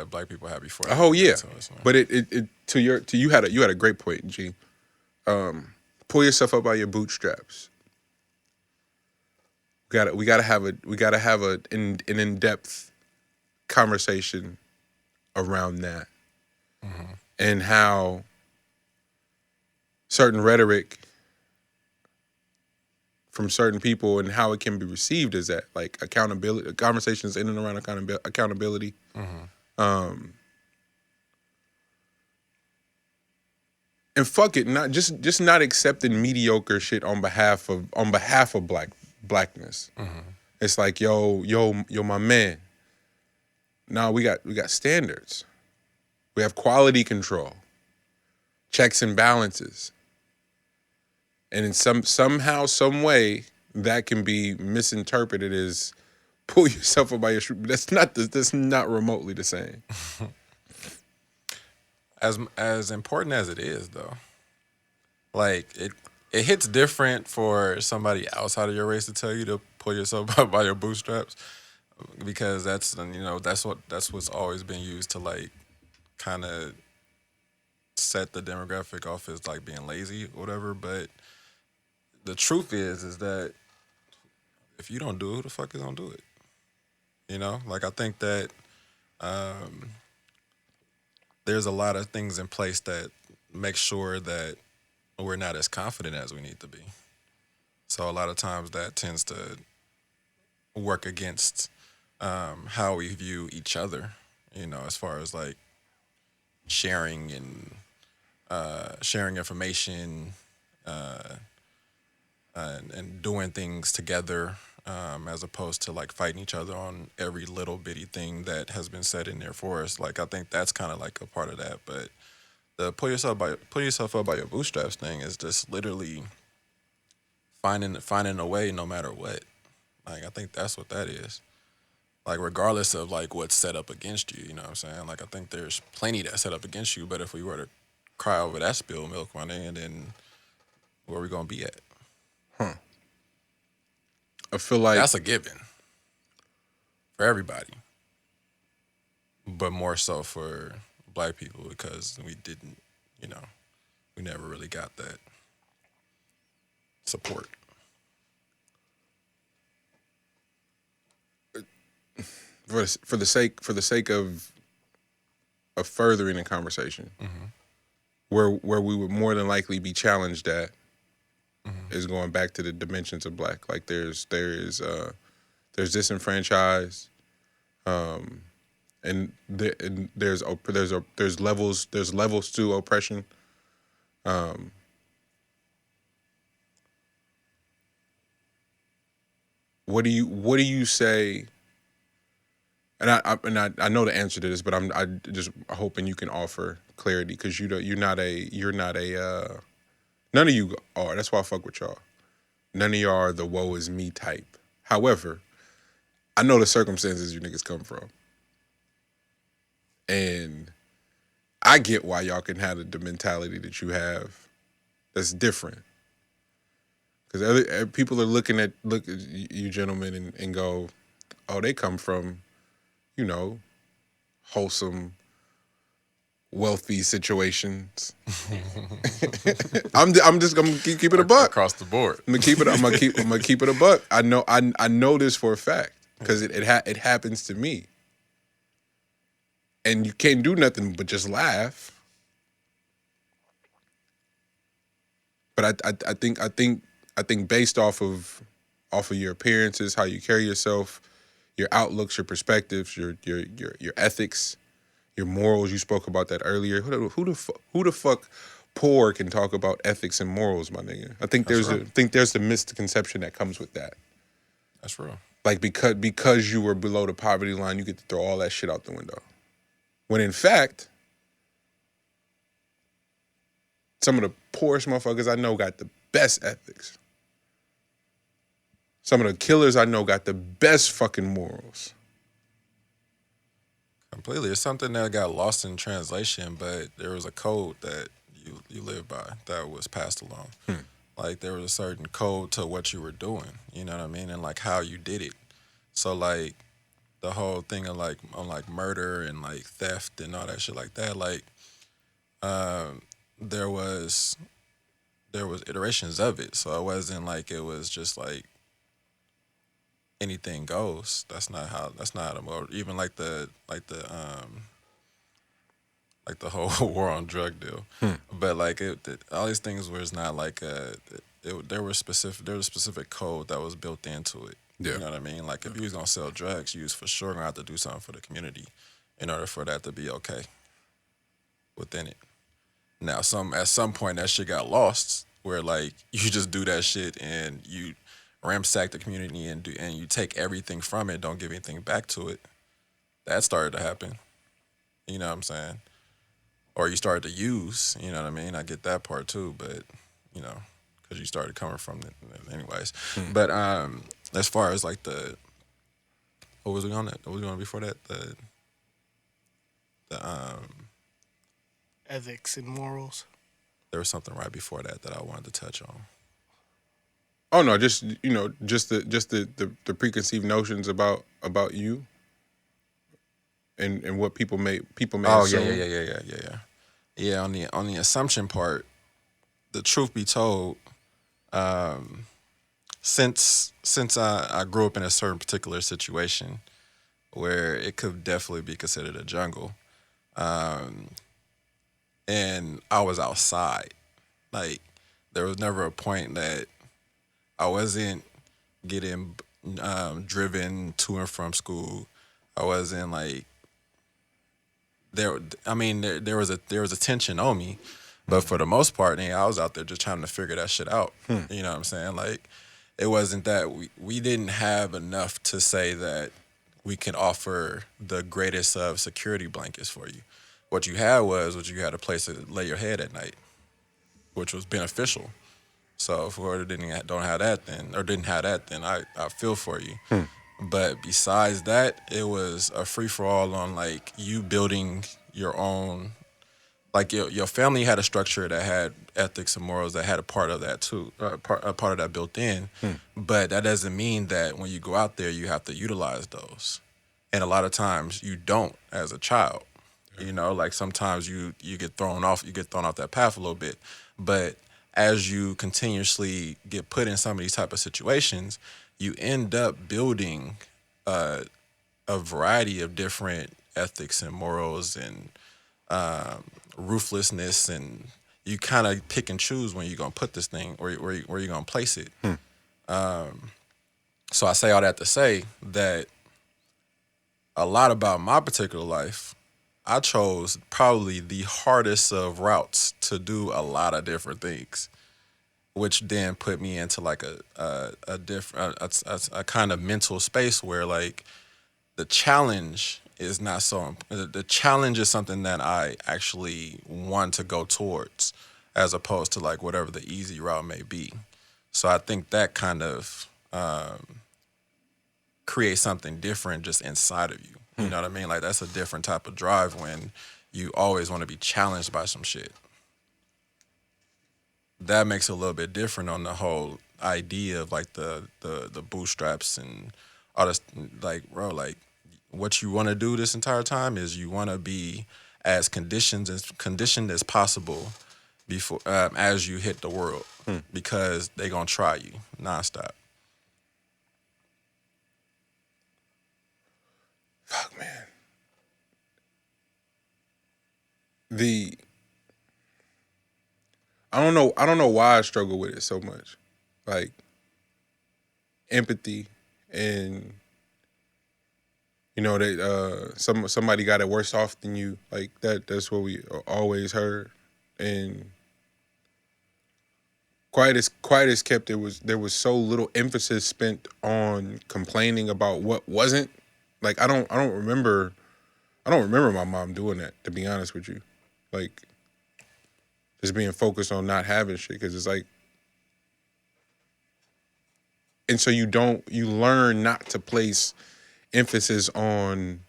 black people had before. Oh yeah. So it's like- But you had a great point, G. Pull yourself up by your bootstraps. We gotta have an in-depth conversation around that. And how certain rhetoric from certain people and how it can be received as that, like accountability, conversations in and around accountability. And fuck it, not just not accepting mediocre shit on behalf of blackness. It's like yo, my man. No, we got standards. We have quality control, checks and balances. And in somehow, some way, that can be misinterpreted as pull yourself up by your shoe. That's not remotely the same. As important as it is, though, like it hits different for somebody outside of your race to tell you to pull yourself up by your bootstraps, because that's what's always been used to like kind of set the demographic off as like being lazy or whatever. But the truth is that if you don't do it, who the fuck is gonna do it? You know, like I think that there's a lot of things in place that make sure that we're not as confident as we need to be. So a lot of times that tends to work against how we view each other, you know, as far as like sharing and sharing information and doing things together, as opposed to like fighting each other on every little bitty thing that has been said in there for us. Like I think that's kind of like a part of that. But the pull yourself up by your bootstraps thing is just literally finding a way no matter what. Like I think that's what that is. Like regardless of like what's set up against you, you know what I'm saying? Like I think there's plenty that's set up against you, but if we were to cry over that spilled milk one day, and then where are we gonna be at? I feel like That's a given for everybody, but more so for black people because we didn't, you know, we never really got that support. For the sake of furthering the conversation, where we would more than likely be challenged at is going back to the dimensions of black. Like there's disenfranchised, and there's levels to oppression. What do you say? And I know the answer to this, but I just hoping you can offer clarity, because you're not a none of you are. That's why I fuck with y'all. None of y'all are the woe is me type. However, I know the circumstances you niggas come from, and I get why y'all can have the mentality that you have. That's different, because other people are look at you gentlemen and go, oh, they come from, you know, wholesome, wealthy situations. I'm gonna keep it a buck across the board. I'm gonna keep it a buck. I know this for a fact, because it happens to me, and you can't do nothing but just laugh. But I think based off of your appearances, how you carry yourself, your outlooks, your perspectives, your ethics, your morals. You spoke about that earlier. Who the fuck poor can talk about ethics and morals, my nigga? I think there's the misconception that comes with that. That's real. Like because you were below the poverty line, you get to throw all that shit out the window. When in fact, some of the poorest motherfuckers I know got the best ethics. Some of the killers I know got the best fucking morals. Completely. It's something that got lost in translation, but there was a code that you live by that was passed along. Like there was a certain code to what you were doing, you know what I mean? And like how you did it. So like the whole thing of like murder and like theft and all that shit like that, like there was iterations of it. So it wasn't like it was just like anything goes. That's not how the mode. Even like the whole war on drug deal. But like all these things where it's not like there was a specific code that was built into it. Yeah. You know what I mean? Like if you was gonna sell drugs, you was for sure gonna have to do something for the community in order for that to be okay within it. Now at some point that shit got lost, where like you just do that shit and you ransack the community and you take everything from it, don't give anything back to it. That started to happen. You know what I'm saying? Or you started to use, you know what I mean? I get that part too, but you know, because you started coming from it anyways. But as far as like what was we on that? What was we on before that? The ethics and morals. There was something right before that I wanted to touch on. Oh no, just the preconceived notions about you and what people may assume. Yeah, on the assumption part, the truth be told, since I grew up in a certain particular situation where it could definitely be considered a jungle, and I was outside, like there was never a point that I wasn't getting driven to and from school. I wasn't like there. I mean, there was a tension on me, but for the most part, I was out there just trying to figure that shit out. You know what I'm saying? Like, it wasn't that we didn't have enough to say that we can offer the greatest of security blankets for you. What you had a place to lay your head at night, which was beneficial. So if we didn't have that, then I feel for you. But besides that, it was a free for all on like you building your own. Like your family had a structure that had ethics and morals that had a part of that too, a part of that built in. But that doesn't mean that when you go out there you have to utilize those. And a lot of times you don't as a child. You know, like sometimes you get thrown off that path a little bit. But as you continuously get put in some of these type of situations, you end up building a variety of different ethics and morals and ruthlessness, and you kind of pick and choose when you're gonna put this thing or where you're gonna place it. So I say all that to say that a lot about my particular life, I chose probably the hardest of routes to do a lot of different things, which then put me into like a different a kind of mental space where like the challenge is not so. The challenge is something that I actually want to go towards, as opposed to like whatever the easy route may be. So I think that kind of creates something different just inside of you. You know what I mean? Like that's a different type of drive when you always want to be challenged by some shit. That makes it a little bit different on the whole idea of like the bootstraps and all this. Like, bro, like what you want to do this entire time is you want to be as conditioned as possible before as you hit the world, because they gonna try you nonstop. Fuck, man. I don't know why I struggle with it so much. Like empathy and somebody got it worse off than you. Like that's what we always heard. And quiet as kept, there was so little emphasis spent on complaining about what wasn't. Like I don't remember my mom doing that, to be honest with you. Like just being focused on not having shit, because it's like, and so you learn not to place emphasis on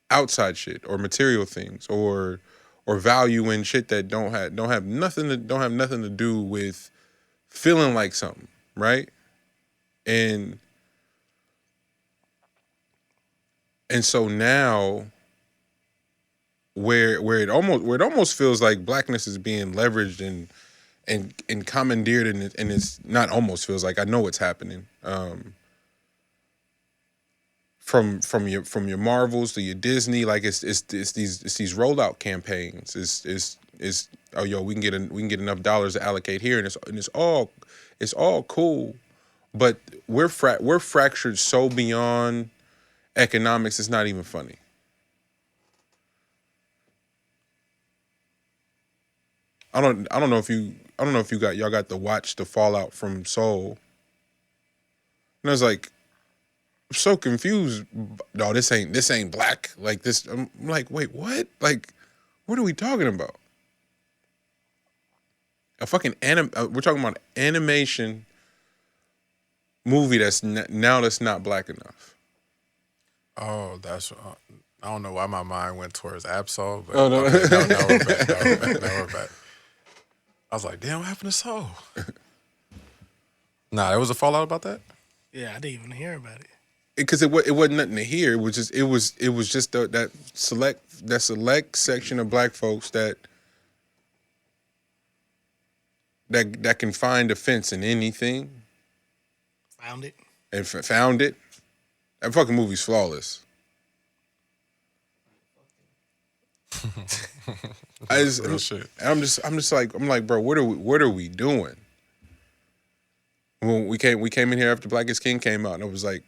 outside shit or material things or value in shit that don't have nothing to do with feeling like something, right? And so now where it almost feels like blackness is being leveraged and commandeered, and it's not almost feels like, I know it's happening. From your Marvels to your Disney, like it's these rollout campaigns. It's oh yo, we can get enough dollars to allocate here, and it's all cool, but we're fractured so beyond economics, it's not even funny. I don't know if y'all got to watch the fallout from Soul. And I was like, I'm so confused. No, this ain't black. Like this, I'm like, wait, what? Like, what are we talking about? A fucking we're talking about an animation movie that's not black enough. Oh, that's. I don't know why my mind went towards Absol, but oh, no. Okay, no, we're back. I was like, damn, what happened to Soul? Nah, there was a fallout about that. Yeah, I didn't even hear about it. Because it wasn't nothing to hear. It was just that select section of black folks that can find offense in anything. Found it. And found it. That fucking movie's flawless. Real shit. I'm just like, bro, what are we doing? When we came in here after Black is King came out, and it was like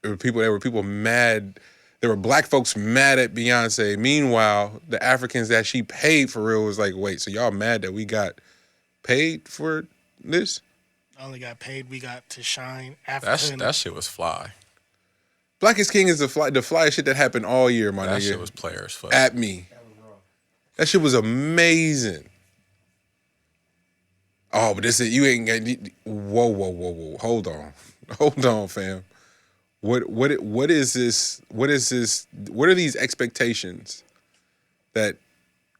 there were people mad. There were black folks mad at Beyonce. Meanwhile, the Africans that she paid for real was like, wait, so y'all mad that we got paid for this? Not only got paid, we got to shine. African. That shit was fly. Black is King is the flyest shit that happened all year, my nigga. That shit was player as fuck. At me. That shit was amazing. Oh, but this is, you ain't got, whoa. Hold on, fam. What is this? What are these expectations that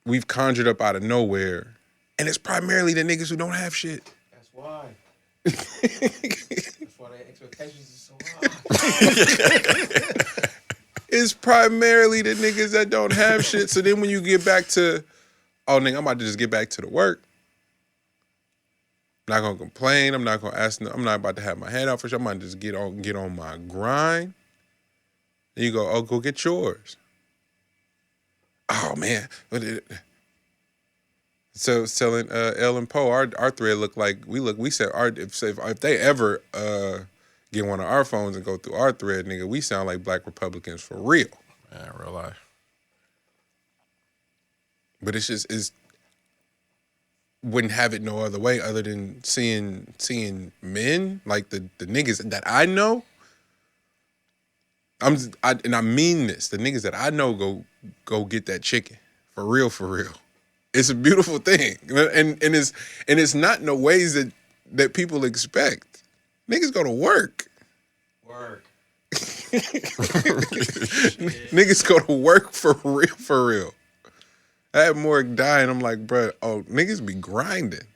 we've conjured up out of nowhere? And it's primarily the niggas who don't have shit. That's why. That's why the expectations are so high. It's primarily the niggas that don't have shit. So then when you get back to, oh nigga, I'm about to just get back to the work. I'm not gonna complain. I'm not gonna ask. I'm not about to have my head out for sure. I'm gonna just get on my grind. And you go, oh, go get yours. Oh man. So selling L and Poe, our thread looked like we said if they ever get one of our phones and go through our thread, nigga, we sound like Black Republicans for real. Yeah, real life. But it's wouldn't have it no other way other than seeing men like the niggas that I know. And I mean this. The niggas that I know go get that chicken for real. It's a beautiful thing, and it's not in the ways that people expect. Niggas go to work. Niggas go to work for real. I had Morg die, and I'm like, bro, oh, niggas be grinding.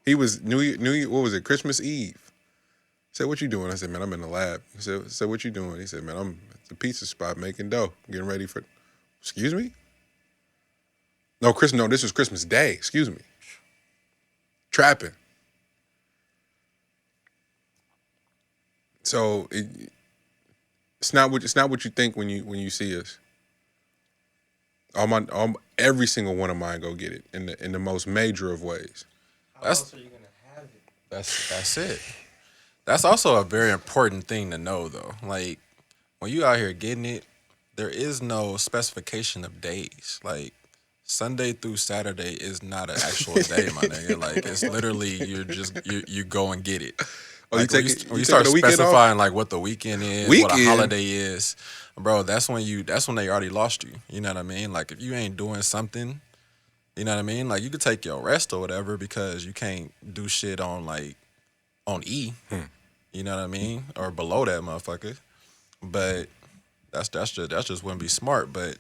He was New Year, what was it, Christmas Eve. He said, what you doing? I said, man, I'm in the lab. He said, what you doing? He said, man, I'm at the pizza spot making dough, getting ready for, excuse me? No, this was Christmas Day, excuse me. Trapping. So it's not what you think when you see us. Every single one of mine go get it in the most major of ways. How else are you gonna have it? That's it. That's also a very important thing to know, though. Like, when you out here getting it, there is no specification of days. Like, Sunday through Saturday is not an actual day, my nigga. Like, it's literally you go and get it. Oh, like, when you start specifying like what the weekend is, what a holiday is, bro. That's when they already lost you. You know what I mean? Like, if you ain't doing something, you know what I mean? Like, you could take your rest or whatever because you can't do shit on E. You know what I mean? Or below that motherfucker. But that's just wouldn't be smart. But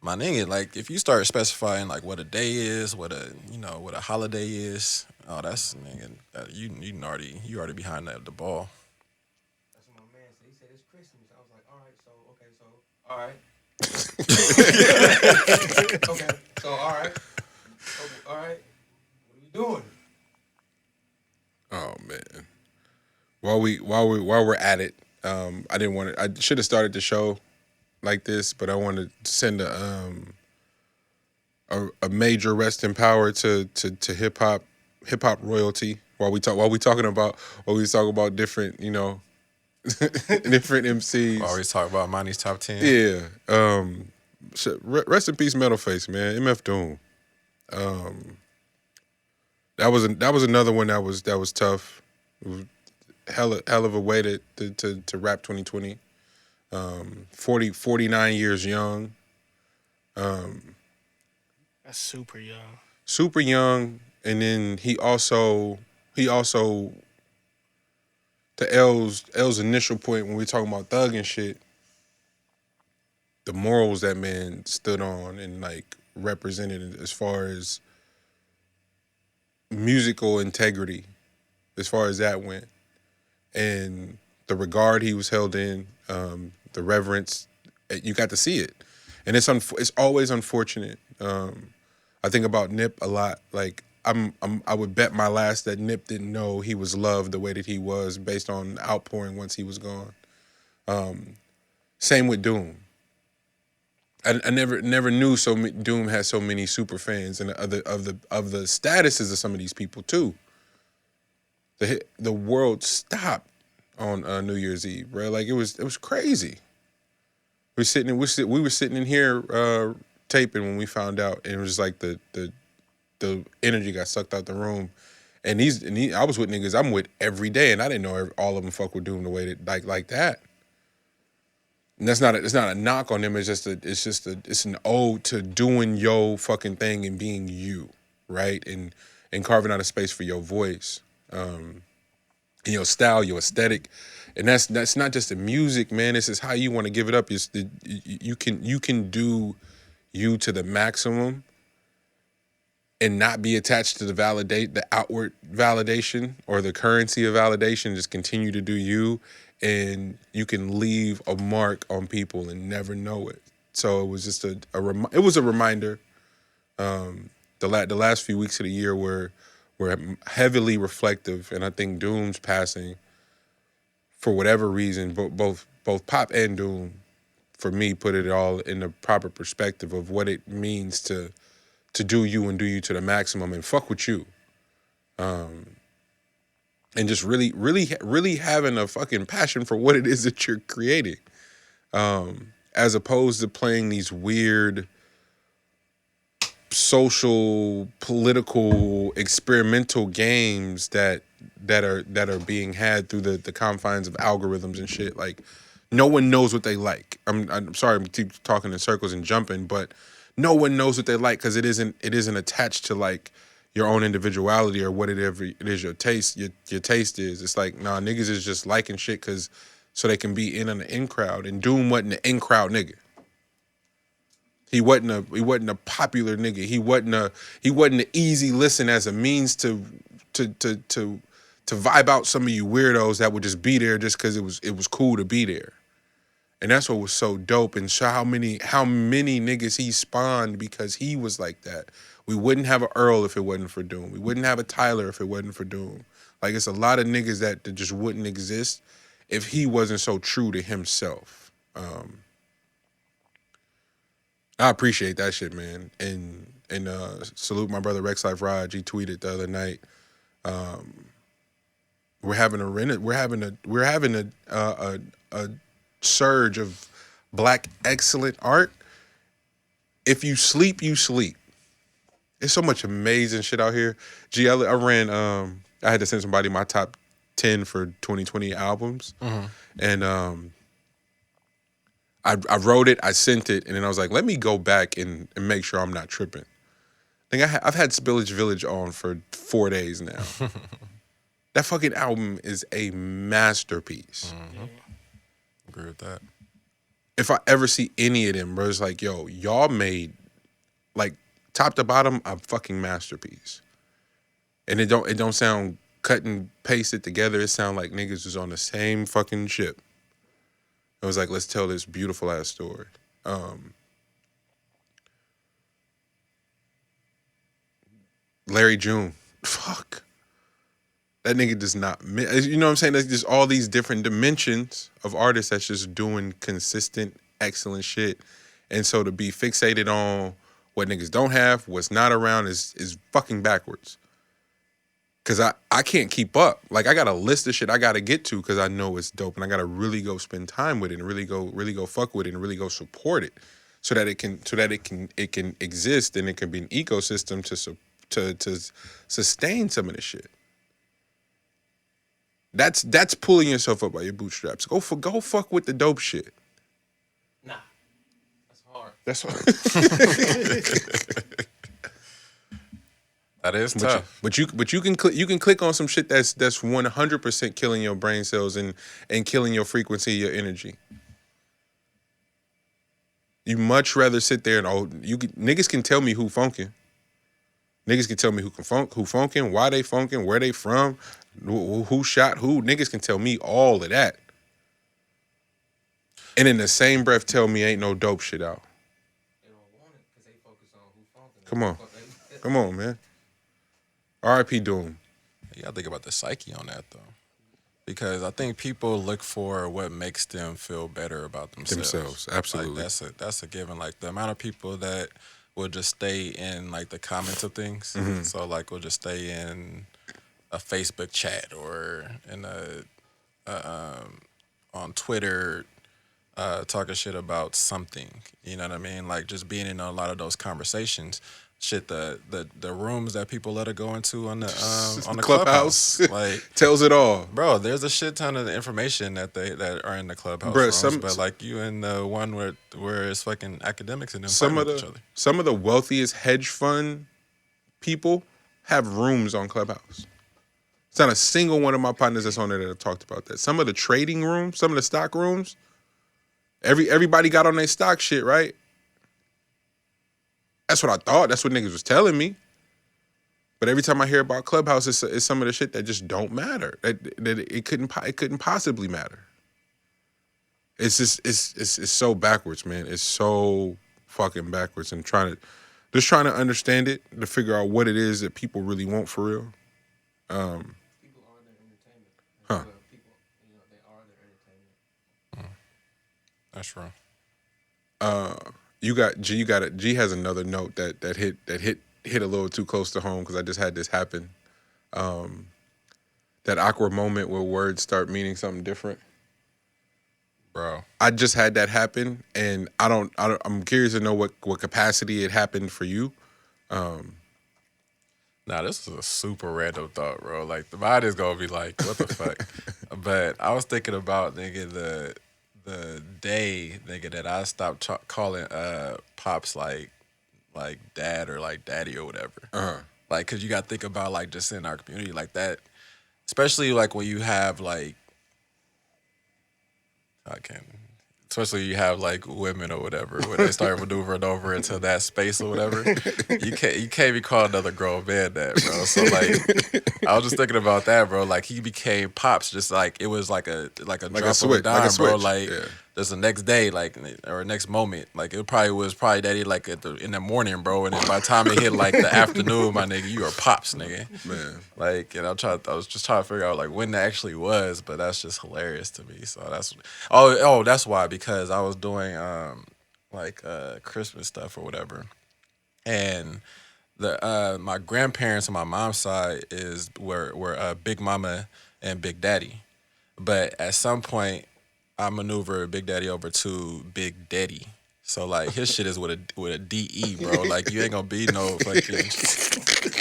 my nigga, like, if you start specifying like what a day is, what a holiday is, oh, that's, nigga, you already behind the ball. That's what my man said. He said it's Christmas. I was like, all right, okay, so all right. All right. What are we doing? Oh man. While we're at it, I should have started the show like this, but I wanted to send a major rest in power to hip hop royalty while we talk about different, different MCs. Always talk about Monty's top 10. Yeah. Rest in peace, Metalface, man. MF Doom. That was another one that was tough. It was hell of a way to rap 2020. 49 years young. That's super young. Super young, and then he also to L's initial point when we talking about thug and shit, the morals that man stood on and like represented as far as musical integrity, as far as that went, and the regard he was held in, the reverence, you got to see it, and it's always unfortunate. I think about Nip a lot. Like I would bet my last that Nip didn't know he was loved the way that he was based on the outpouring once he was gone. Same with Doom. I never knew Doom had so many super fans, and of the statuses of some of these people too. The world stopped on New Year's Eve, bro. Like it was crazy. We were sitting in here taping when we found out, and it was like the energy got sucked out the room. And I was with niggas I'm with every day, and I didn't know all of them fuck with Doom the way that like that. And it's not a knock on them. It's an ode to doing your fucking thing and being you, right? And carving out a space for your voice, and your style, your aesthetic, and that's not just the music, man. This is how you want to give it up. You can do you to the maximum, and not be attached to the outward validation or the currency of validation. Just continue to do you. And you can leave a mark on people and never know it. So it was just it was a reminder. The last few weeks of the year were were heavily reflective, and I think Doom's passing, for whatever reason, both Pop and Doom, for me, put it all in the proper perspective of what it means to do you and do you to the maximum and fuck with you. And just really having a fucking passion for what it is that you're creating. As opposed to playing these weird social, political, experimental games that are being had through the confines of algorithms and shit. Like, no one knows what they like. I'm sorry, I'm keep talking in circles and jumping, but no one knows what they like because it isn't attached to like your own individuality or whatever it is your taste is. It's like, nah, niggas is just liking shit because so they can be in an in crowd. And Doom wasn't an in crowd nigga. He wasn't a popular nigga. He wasn't an easy listen as a means to vibe out some of you weirdos that would just be there just because it was cool to be there. And that's what was so dope, and show how many niggas he spawned because he was like that. We wouldn't have an Earl if it wasn't for Doom. We wouldn't have a Tyler if it wasn't for Doom. Like, it's a lot of niggas that just wouldn't exist if he wasn't so true to himself. I appreciate that shit, man. And salute my brother Rex Life Raj. He tweeted the other night. We're having a surge of black excellent art. If you sleep, you sleep. There's so much amazing shit out here. I had to send somebody my top 10 for 2020 albums. Mm-hmm. And I wrote it, I sent it, and then I was like, let me go back and make sure I'm not tripping. I think I've had Spillage Village on for 4 days now. That fucking album is a masterpiece. Mm-hmm. Agree with that. If I ever see any of them, bro, it's like, yo, y'all made, like, top to bottom, a fucking masterpiece. And it don't sound cut and pasted together. It sound like niggas was on the same fucking ship. It was like, let's tell this beautiful ass story. Larry June, fuck. That nigga does not, you know what I'm saying? There's just all these different dimensions of artists that's just doing consistent, excellent shit. And so to be fixated on what niggas don't have, what's not around is fucking backwards. Cause I can't keep up. Like, I got a list of shit I gotta get to because I know it's dope, and I gotta really go spend time with it and really go fuck with it and really go support it, so that it can exist and it can be an ecosystem to sustain some of this shit. That's pulling yourself up by your bootstraps. Go fuck with the dope shit. Nah, that's hard. That's hard. That is tough. But you can click on some shit that's 100% killing your brain cells and killing your frequency, your energy. You much rather sit there and niggas can tell me who funkin'. Niggas can tell me who funkin', why they funkin', where they from, who shot who. Niggas can tell me all of that. And in the same breath tell me ain't no dope shit out. They don't want it because they focus on who funkin'. Come on, man. R.I.P. Doom. You gotta think about the psyche on that, though. Because I think people look for what makes them feel better about themselves. Absolutely. Like, that's a given. Like, the amount of people that will just stay in, like, the comments of things. Mm-hmm. So, like, we'll just stay in a Facebook chat or in on Twitter talking shit about something. You know what I mean? Like, just being in a lot of those conversations. Shit, the rooms that people let her go into on the clubhouse, like, tells it all, bro. There's a shit ton of information that are in the clubhouse rooms, but like you in the one where it's fucking academics and them fighting with each other. Some of the wealthiest hedge fund people have rooms on Clubhouse. It's not a single one of my partners that's on there that have talked about that. Some of the trading rooms, some of the stock rooms, everybody got on their stock shit, right? That's what I thought. That's what niggas was telling me. But every time I hear about Clubhouse, it's some of the shit that just don't matter. That it couldn't possibly matter. It's just it's so backwards, man. It's so fucking backwards. And trying to understand it, to figure out what it is that people really want for real. People are their entertainment. Like, people, they are their entertainment. That's true. G has another note that hit a little too close to home because I just had this happen. That awkward moment where words start meaning something different. Bro, I just had that happen, and I'm curious to know what capacity it happened for you. Nah, this is a super random thought, bro. Like, the mind is gonna be like, what the fuck? But I was thinking about, nigga, the day, nigga, that I stopped calling Pops like dad or like daddy or whatever. Like, cause you gotta think about, like, just in our community like that, especially like when you have like, especially you have like women or whatever, when they start maneuvering over into that space or whatever, you can't be calling another grown man that, bro. So like, I was just thinking about that, bro. Like, he became Pops, just like it was like a drop of a dime, bro. Like, just the next day, like, or next moment, like it was probably daddy like in the morning, bro. And then by the time it hit like the afternoon, my nigga, you are Pops, nigga. Man, like, and I was just trying to figure out like when that actually was, but that's just hilarious to me. So that's that's why, because I was doing Christmas stuff or whatever, and my grandparents on my mom's side were Big Mama and Big Daddy, but at some point I maneuvered Big Daddy over to Big Daddy. So like his shit is with a DE, bro. Like, you ain't gonna be no fucking,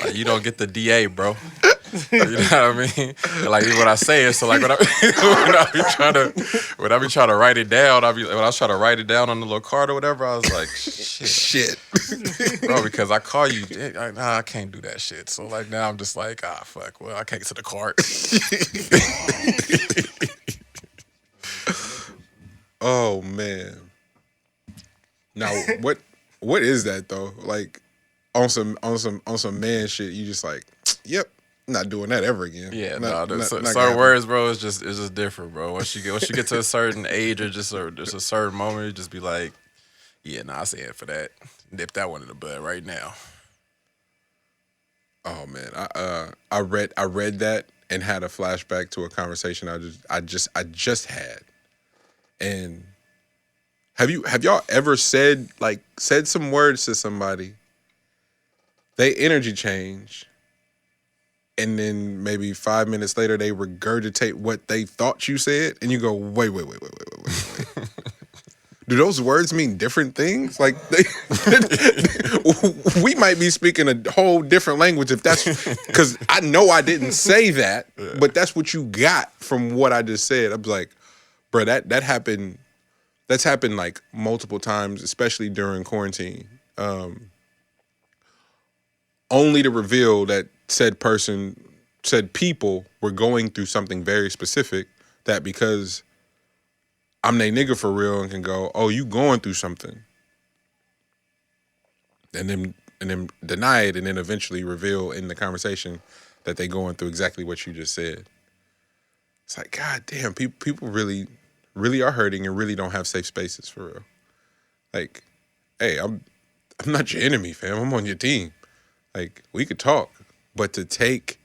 like, you don't get the DA, bro. You know what I mean? Like, what I say is, so like when I be trying to write it down, when I was trying to write it down on the little card or whatever, I was like, shit, bro, because I call you, I can't do that shit. So like now I'm just like, fuck, well, I can't get to the card. oh man. Now what is that though? Like, on some man shit, you just like, yep, not doing that ever again. Yeah, certain words, bro, it's just different, bro. Once you get to a certain age or just a certain moment, you just be like, yeah, I say it for that. Nip that one in the bud right now. Oh man, I read that and had a flashback to a conversation I just had. And have y'all ever said some words to somebody, they energy change, and then maybe 5 minutes later they regurgitate what they thought you said, and you go, wait. Do those words mean different things? Like, we might be speaking a whole different language if that's, because I know I didn't say that, but that's what you got from what I just said. I was like, bro, that happened. That's happened like multiple times, especially during quarantine. Only to reveal that said people were going through something very specific, that because I'm they nigga for real and can go, oh, you going through something, and then deny it, and then eventually reveal in the conversation that they going through exactly what you just said. It's like, God damn, people really are hurting and really don't have safe spaces for real. Like, hey, I'm not your enemy, fam. I'm on your team. Like, we could talk, but to take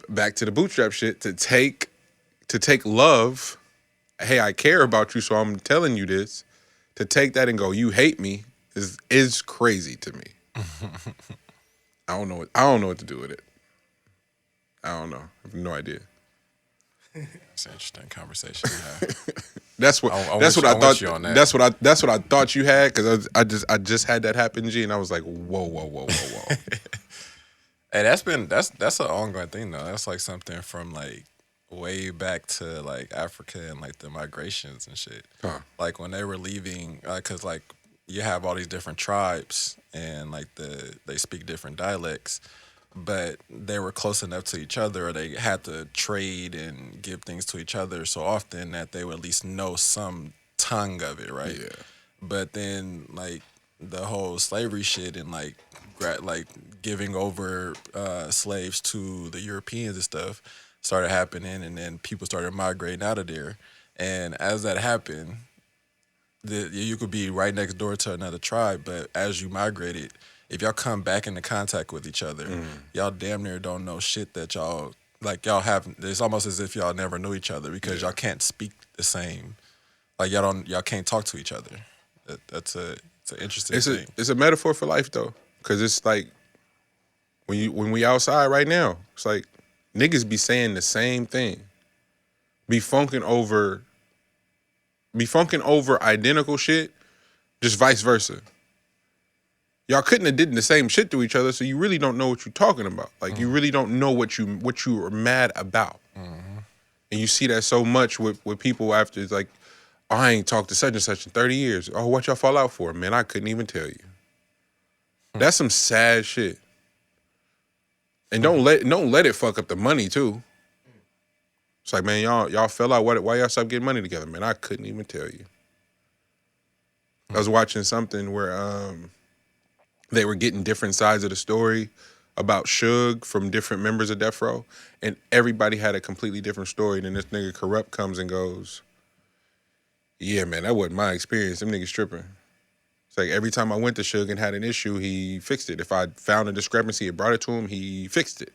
back to the bootstrap shit, to take love, hey, I care about you, so I'm telling you this, to take that and go, you hate me, is crazy to me. I don't know what to do with it. I don't know. I have no idea. It's an interesting conversation to have. That's what I thought you had, because I just had that happen, G, and I was like, whoa. Hey, that's an ongoing thing though. That's like something from like way back to like Africa and like the migrations and shit. Huh. Like when they were leaving, because like you have all these different tribes and like they speak different dialects, but they were close enough to each other, or they had to trade and give things to each other so often that they would at least know some tongue of it, right? Yeah. But then like the whole slavery shit and like giving over slaves to the Europeans and stuff started happening, and then people started migrating out of there. And as that happened, you could be right next door to another tribe, but as you migrated, if y'all come back into contact with each other, y'all damn near don't know shit that y'all have. It's almost as if y'all never knew each other because y'all can't speak the same. Like y'all can't talk to each other. It's an interesting thing. It's a metaphor for life though, because it's like when we outside right now, it's like niggas be saying the same thing, be funking over identical shit, just vice versa. Y'all couldn't have did the same shit to each other, so you really don't know what you're talking about. Like you really don't know what you are mad about. And you see that so much with people after it's like, oh, I ain't talked to such and such in 30 years. Oh, what y'all fall out for? Man, I couldn't even tell you. That's some sad shit. And don't let it fuck up the money too. It's like, man, y'all fell out. Why y'all stop getting money together? Man, I couldn't even tell you. I was watching something where they were getting different sides of the story about Suge from different members of Death Row, and everybody had a completely different story. Then this nigga Corrupt comes and goes, yeah, man, that wasn't my experience. Them niggas tripping. It's like every time I went to Suge and had an issue, he fixed it. If I found a discrepancy and brought it to him, he fixed it.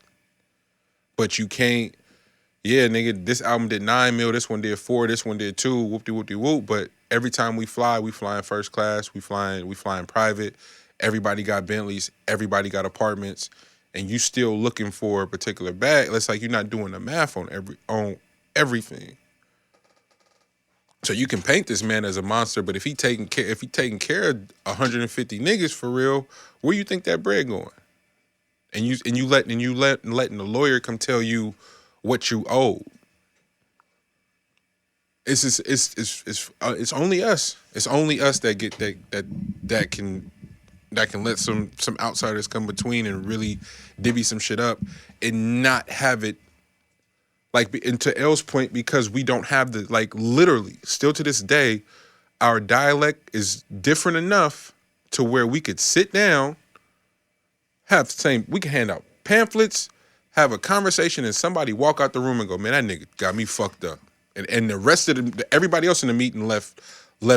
But you can't, yeah, nigga, this album did 9 mil, this one did 4, this one did 2, whoop-de-whoop-de-whoop. But every time we fly in first class, we fly in private. Everybody got Bentleys, everybody got apartments, and you still looking for a particular bag. It's like you're not doing the math on everything. So you can paint this man as a monster, but if he taking care of 150 niggas for real, where you think that bread going? And you letting the lawyer come tell you what you owe. It's only us. It's only us that get that can let some outsiders come between and really divvy some shit up and not have it. Like, and to L's point, because we don't have the, like, literally, still to this day, our dialect is different enough to where we could sit down, we can hand out pamphlets, have a conversation, and somebody walk out the room and go, man, that nigga got me fucked up. And the rest of everybody else in the meeting left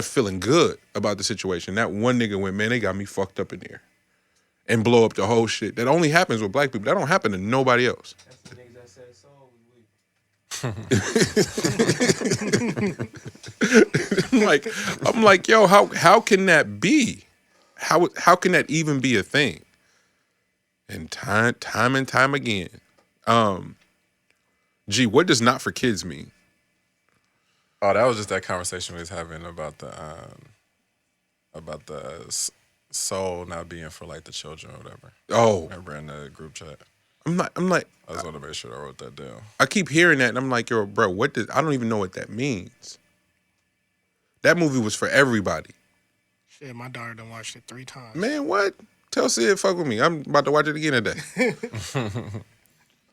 feeling good about the situation. That one nigga went, man, they got me fucked up in there. And blow up the whole shit. That only happens with black people. That don't happen to nobody else. That's the niggas that said so. I'm like, yo, how can that be? How can that even be a thing? And time and time again. G, what does not for kids mean? Oh, that was just that conversation we was having about the soul not being for like the children or whatever. Oh, remember in the group chat? I'm like, I just want to make sure I wrote that down. I keep hearing that, and I'm like, yo, bro, I don't even know what that means. That movie was for everybody. Shit, my daughter done watched it 3 times. Man, what? Tell Sid, fuck with me. I'm about to watch it again today.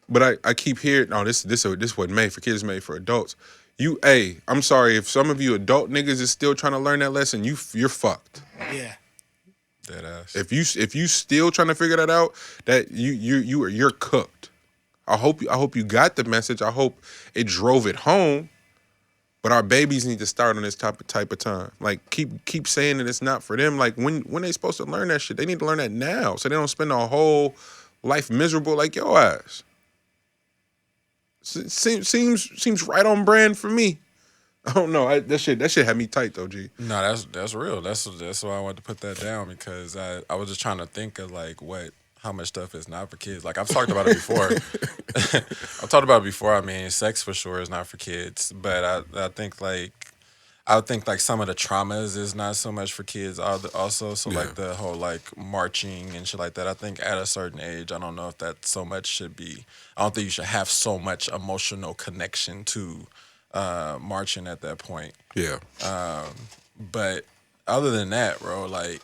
But I keep hearing, no, this wasn't made for kids, it's made for adults. I'm sorry, if some of you adult niggas is still trying to learn that lesson, you're fucked. Yeah. Dead ass. If you still trying to figure that out, that you're cooked. I hope you got the message. I hope it drove it home. But our babies need to start on this type of time. Like keep saying that it's not for them. Like when they supposed to learn that shit, they need to learn that now, so they don't spend a whole life miserable like your ass. Seems right on brand for me. I don't know. That shit had me tight though, G. No, that's real. That's why I wanted to put that down, because I was just trying to think of like how much stuff is not for kids. Like I've talked about it before. I've talked about it before. I mean, sex for sure is not for kids, but I think like some of the traumas is not so much for kids also. So like the whole like marching and shit like that. I think at a certain age, I don't know if that so much should be. I don't think you should have so much emotional connection to marching at that point. Yeah. But other than that, bro, like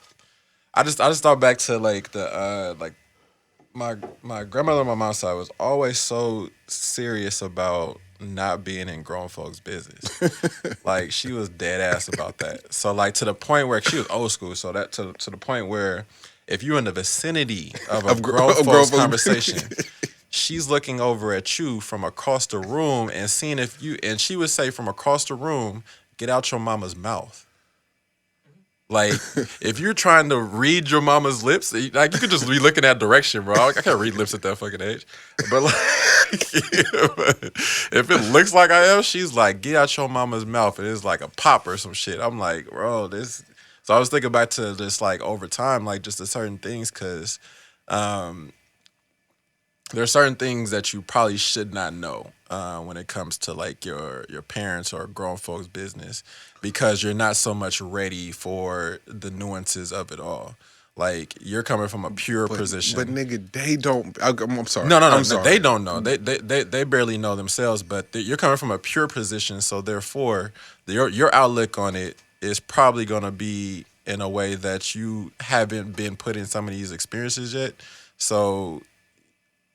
I just thought back to like the like my grandmother on my mom's side was always so serious about not being in grown folks' business. Like she was dead ass about that. So like to the point where she was old school. So that to the point where if you're in the vicinity of a grown folks conversation, she's looking over at you from across the room and seeing if you, and she would say from across the room, get out your mama's mouth. Like, if you're trying to read your mama's lips, like you could just be looking that direction, bro. I can't read lips at that fucking age. But like, if it looks like I am, she's like, get out your mama's mouth, and it's like a pop or some shit. I'm like, bro, this. So I was thinking back to this, like over time, like just the certain things, because there are certain things that you probably should not know when it comes to like your parents or grown folks' business, because you're not so much ready for the nuances of it all. Like, you're coming from a pure position. But nigga, they don't. I'm sorry. No. I'm sorry. They don't know. They barely know themselves. But you're coming from a pure position, so therefore, your outlook on it is probably gonna be in a way that you haven't been put in some of these experiences yet. So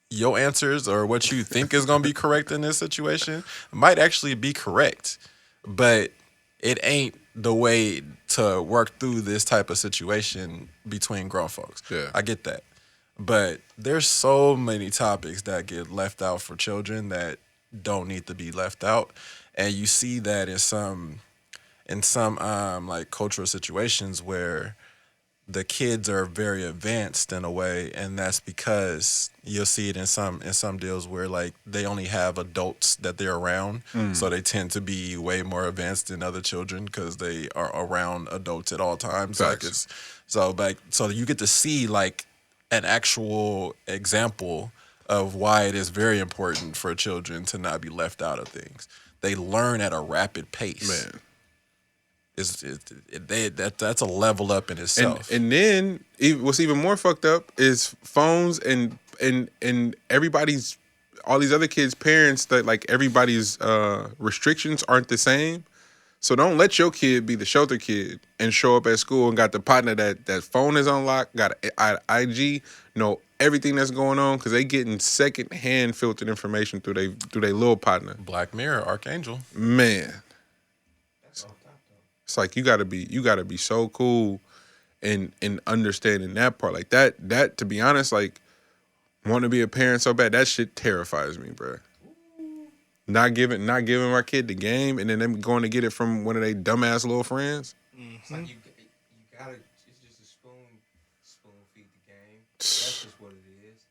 your answers or what you think is going to be correct in this situation might actually be correct, but it ain't the way to work through this type of situation between grown folks. Yeah. I get that. But there's so many topics that get left out for children that don't need to be left out. And you see that in some like cultural situations where the kids are very advanced in a way, and that's because you'll see it in some deals where like they only have adults that they're around, so they tend to be way more advanced than other children because they are around adults at all times. Facts. So you get to see like an actual example of why it is very important for children to not be left out of things. They learn at a rapid pace. Man. That's a level up in itself. And then what's even more fucked up is phones and everybody's, all these other kids' parents, that like everybody's restrictions aren't the same. So don't let your kid be the shelter kid and show up at school and got the partner that phone is unlocked, got an IG, know everything that's going on, because they getting secondhand filtered information through their little partner. Black Mirror, Archangel. Man. It's like you gotta be so cool in understanding that part. Like that to be honest, like wanting to be a parent so bad, that shit terrifies me, bro. Not giving my kid the game and then them going to get it from one of their dumbass little friends. It's like you gotta. It's just a spoon feed the game. That's just what it is.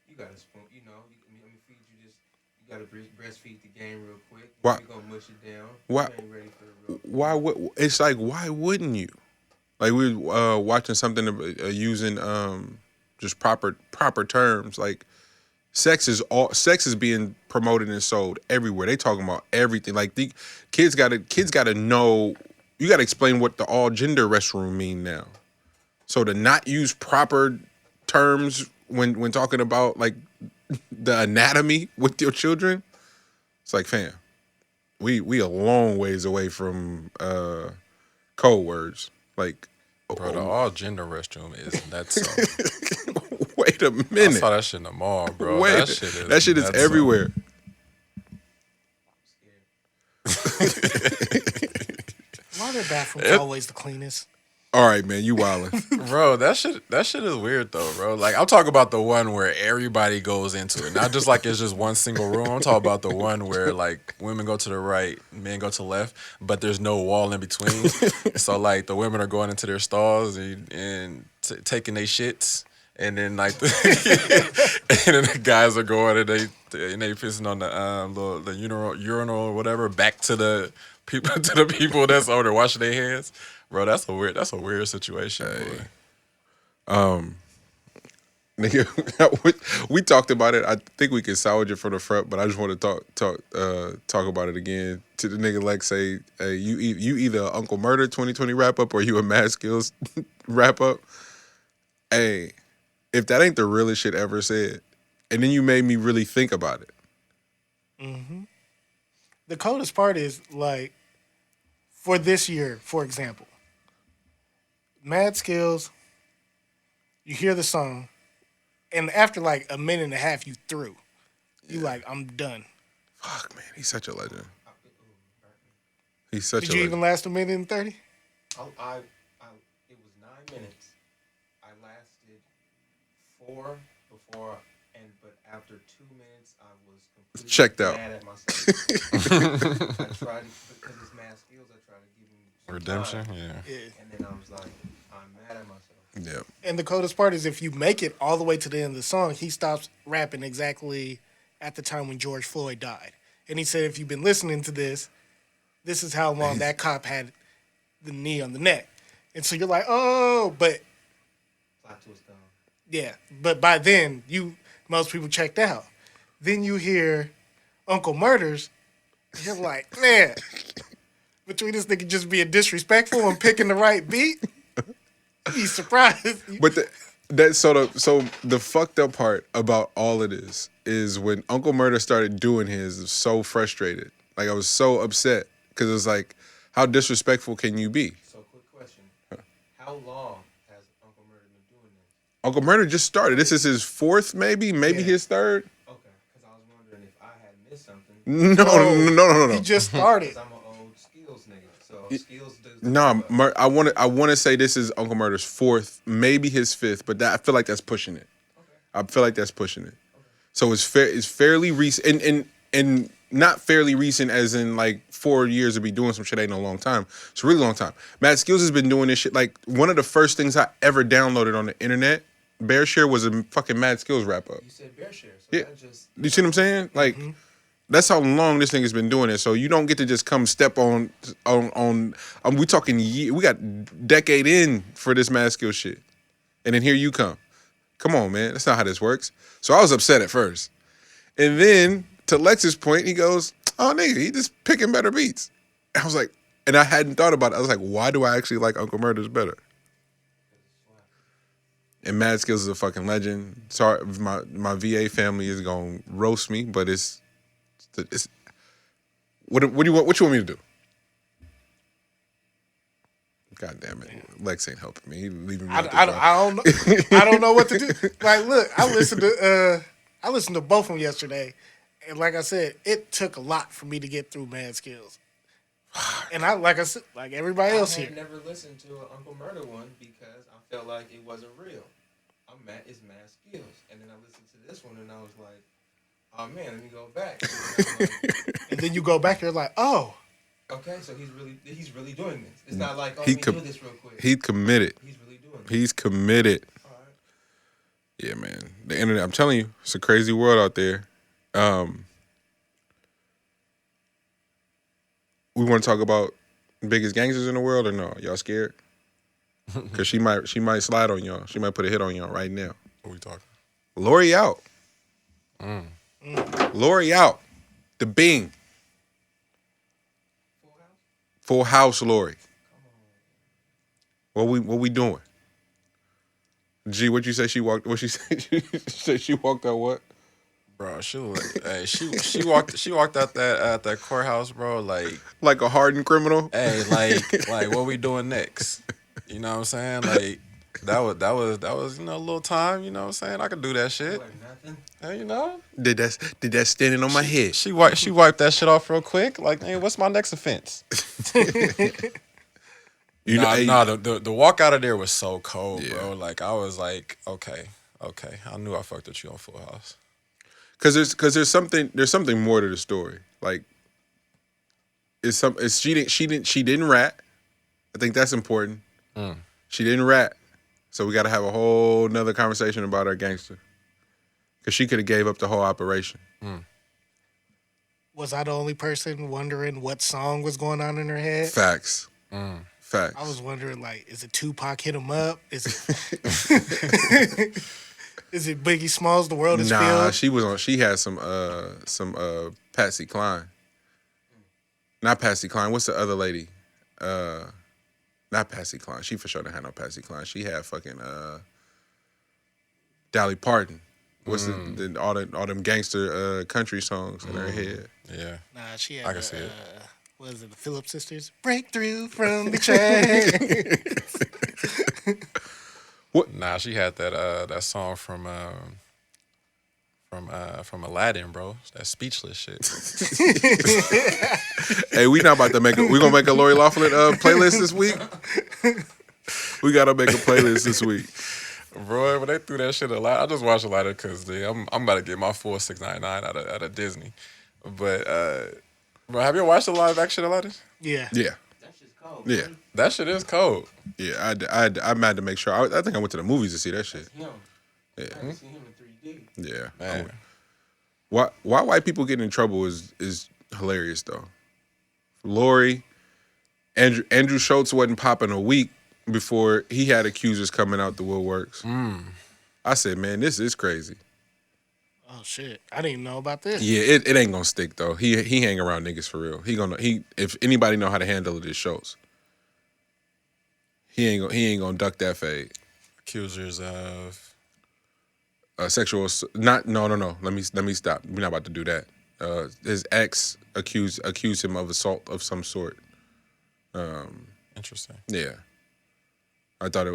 You gotta spoon. You know, let me feed you this. You gotta breastfeed the game real quick. Why? You gonna mush it down. Why? You ain't ready for the real. Why? It's like, why wouldn't you? Like we were watching something using just proper terms. Like sex is being promoted and sold everywhere. They talking about everything. Like the kids gotta know. You gotta explain what the all gender restroom mean now. So to not use proper terms when talking about like the anatomy with your children, it's like, fam, we a long ways away from code words. Like, Bro, the all gender restroom is nuts. wait a minute. I saw that shit in the mall, bro. Wait, that shit is nuts. everywhere. Why are their bathrooms always the cleanest? All right, man, you wildin'. Bro, that shit is weird though, bro. Like, I'm talking about the one where everybody goes into it. Not just like it's just one single room. I'm talking about the one where like women go to the right, men go to the left, but there's no wall in between. So like the women are going into their stalls and taking their shits, and then like and then the guys are going and they pissing on the urinal or whatever back to the people that's over there washing their hands. Bro, that's a weird situation. Boy. Nigga, we talked about it. I think we can salvage it from the front, but I just want to talk about it again. To the nigga like say, hey, you either Uncle Murda 2020 wrap up or you a Mad Skillz wrap up. Hey, if that ain't the realest shit ever said, and then you made me really think about it. Mm-hmm. The coldest part is like for this year, for example. Mad Skillz, you hear the song, and after like a minute and a half, you through. You like, I'm done. Fuck, man, he's such a legend. He's such Did a you legend. even last a minute and 30? It was 9 minutes. I lasted 4 before, but after 2 minutes, I was completely checked out. mad at myself. I tried because it's Mad Skillz. I tried to give him Redemption, yeah. Yeah. And then I was like, I'm mad at myself. Yeah. And the coldest part is if you make it all the way to the end of the song, he stops rapping exactly at the time when George Floyd died. And he said, if you've been listening to this is how long that cop had the knee on the neck. And so you're like, oh, but Plot twist gone. yeah, but by then most people checked out. Then you hear Uncle Murda's, you're like, man, between this nigga just being disrespectful and picking the right beat, you'd be surprised. But the fucked up part about all of this is when Uncle Murda started doing his, I was so frustrated. Like I was so upset because it was like, how disrespectful can you be? So, quick question. How long has Uncle Murda been doing this? Uncle Murda just started. This is his fourth, maybe Yeah. his third. Okay, because I was wondering if I had missed something. No. He just started. Because I'm an old Skillz nigga. So, Skillz does. No, I want to say this is Uncle Murda's fourth, maybe his fifth, but I feel like that's pushing it. I feel like that's pushing it. So it's fairly recent, and not fairly recent as in like 4 years to be doing some shit ain't no long time. It's a really long time. Mad Skillz has been doing this shit. Like one of the first things I ever downloaded on the internet, Bearshare, was a fucking Mad Skillz wrap up. You said Bearshare, so Yeah. that just. You see what I'm saying? Like that's how long this thing has been doing it. So you don't get to just come step on. We talking we got decade in for this Mad Skillz shit, and then here you come. Come on, man. That's not how this works. So I was upset at first. And then, to Lex's point, he goes, oh, nigga, he just picking better beats. I was like, and I hadn't thought about it. I was like, why do I actually like Uncle Murda's better? And Mad Skillz is a fucking legend. Sorry, my VA family is going to roast me, but it's what do you want? What you want me to do? God damn it, Lex ain't helping me. He leaving me. I don't know what to do. Like, look, I listened to both of them yesterday, and like I said, it took a lot for me to get through Mad Skillz. And like I said, like everybody else I here, had never listened to an Uncle Murda one because I felt like it wasn't real. It's Mad Skillz. And then I listened to this one and I was like, oh man, let me go back. and then you go back, you're like, oh. Okay, so he's really doing this. It's not like, oh, He let me do this real quick. He's committed. He's really doing this. He's committed. All right. Yeah, man. The internet, I'm telling you, it's a crazy world out there. We want to talk about biggest gangsters in the world or no? Y'all scared? Because she might slide on y'all. She might put a hit on y'all right now. What we talking? Lori out. Lori out. The Bing. Full House Lori. What we doing? G, what you say she walked? What she said? She said she walked out what? Bro, she walked out that courthouse, bro. Like a hardened criminal. Hey, like what we doing next? You know what I'm saying? Like that was a little time. You know what I'm saying? I could do that shit. Like nothing. Hey, you know? Did that standing on my head? She wiped that shit off real quick. Like, hey, what's my next offense? The walk out of there was so cold, bro. Like I was like, okay. I knew I fucked with you on Full House. Cause there's something more to the story. Like she didn't rat. I think that's important. She didn't rat. So we got to have a whole nother conversation about her gangster. Cause she could have gave up the whole operation. Was I the only person wondering what song was going on in her head? Facts. Facts. I was wondering, like, is it Tupac Hit 'Em Up? Is it Biggie Smalls? The World Is Filled? She had some Patsy Cline. Not Patsy Cline. What's the other lady? Not Patsy Cline. She for sure didn't have no Patsy Cline. She had fucking Dolly Parton. What's all them gangster country songs in her head? Yeah. Nah, she had I can see it. What is it, the Phillips Sisters? Breakthrough from the track. What? Nah, she had that song from Aladdin, bro. That speechless shit. Hey, we gonna make a Lori Loughlin playlist this week. We gotta make a playlist this week. Bro, when they threw that shit Aladdin, I just watched Aladdin because I'm about to get my full $6.99 out of Disney. But bro, have you watched the live action Aladdin? Yeah. Yeah. That shit's cold. cold. Yeah. man. That shit is cold. Yeah, I had to make sure. I think I went to the movies to see that shit. That's him. Yeah. I haven't seen him in 3D. Yeah. Man. Why white people getting in trouble is hilarious though. Lori, Andrew Schultz wasn't popping a week before he had accusers coming out the woodworks. I said, man, this is crazy. Oh shit! I didn't even know about this. Yeah, it ain't gonna stick though. He hang around niggas for real. If anybody know how to handle it, it's Schultz. He ain't gonna duck that fade. Accusers of Sexual not no. Let me stop. We're not about to do that. His ex accused him of assault of some sort. interesting. Yeah. I thought it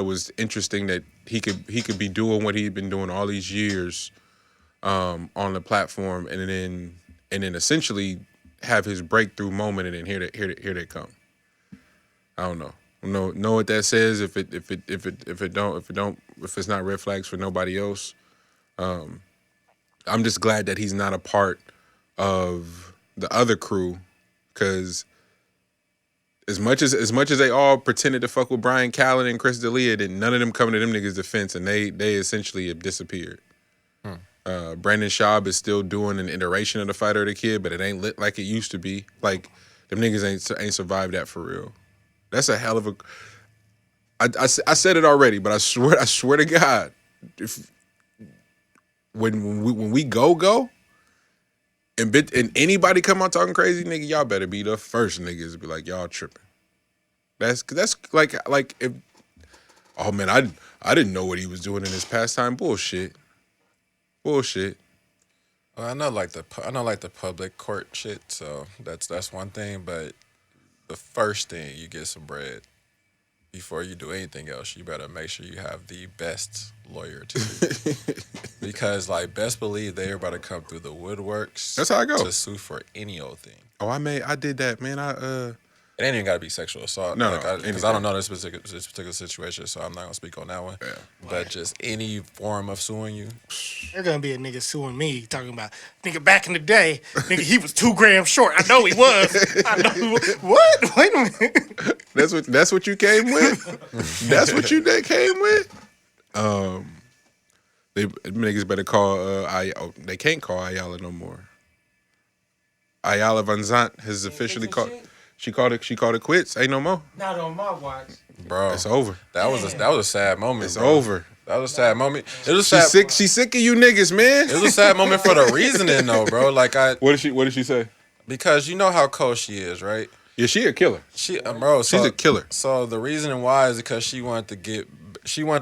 was interesting that he could be doing what he'd been doing all these years on the platform and then essentially have his breakthrough moment and then here they come. I don't know. Know what that says if it's not red flags for nobody else. I'm just glad that he's not a part of the other crew, because as much as they all pretended to fuck with Brian Callen and Chris D'Elia, then none of them come to them niggas' defense, and they essentially have disappeared. Brandon Schaub is still doing an iteration of the Fighter of the Kid, but it ain't lit like it used to be. Like, them niggas ain't survived that for real. That's a hell of a. I said it already, but I swear to God, when we go, and anybody come out talking crazy, nigga, y'all better be the first niggas to be like, y'all tripping. That's like if, oh man, I didn't know what he was doing in his pastime. Bullshit. Well, I know like the public court shit, so that's one thing. But the first thing, you get some bread. Before you do anything else, you better make sure you have the best lawyer to do. Because, like, best believe they're about to come through the woodworks. That's how I go. To sue for any old thing. Oh, I did that, man. It ain't even got to be sexual assault. No, because I don't know this particular situation, so I'm not gonna speak on that one. Yeah. But just any form of suing you. There's gonna be a nigga suing me talking about nigga back in the day, nigga he was 2 grams short. I know he was. I know he was. What? Wait a minute. That's what you came with. That's what you came with. They niggas better call. They can't call Ayala no more. Ayala Van Zant has officially called. She called it quits. Ain't no more. Not on my watch. Bro, It's over. that was a sad moment. It's bro. over. That was a sad moment. It was a sad. She's sick of you niggas, man. It was a sad moment for the reasoning though, bro. Like What did she say? because you know how cold she is, right? Yeah, she a killer. Bro, She's a killer. So the reasoning why is because she wanted to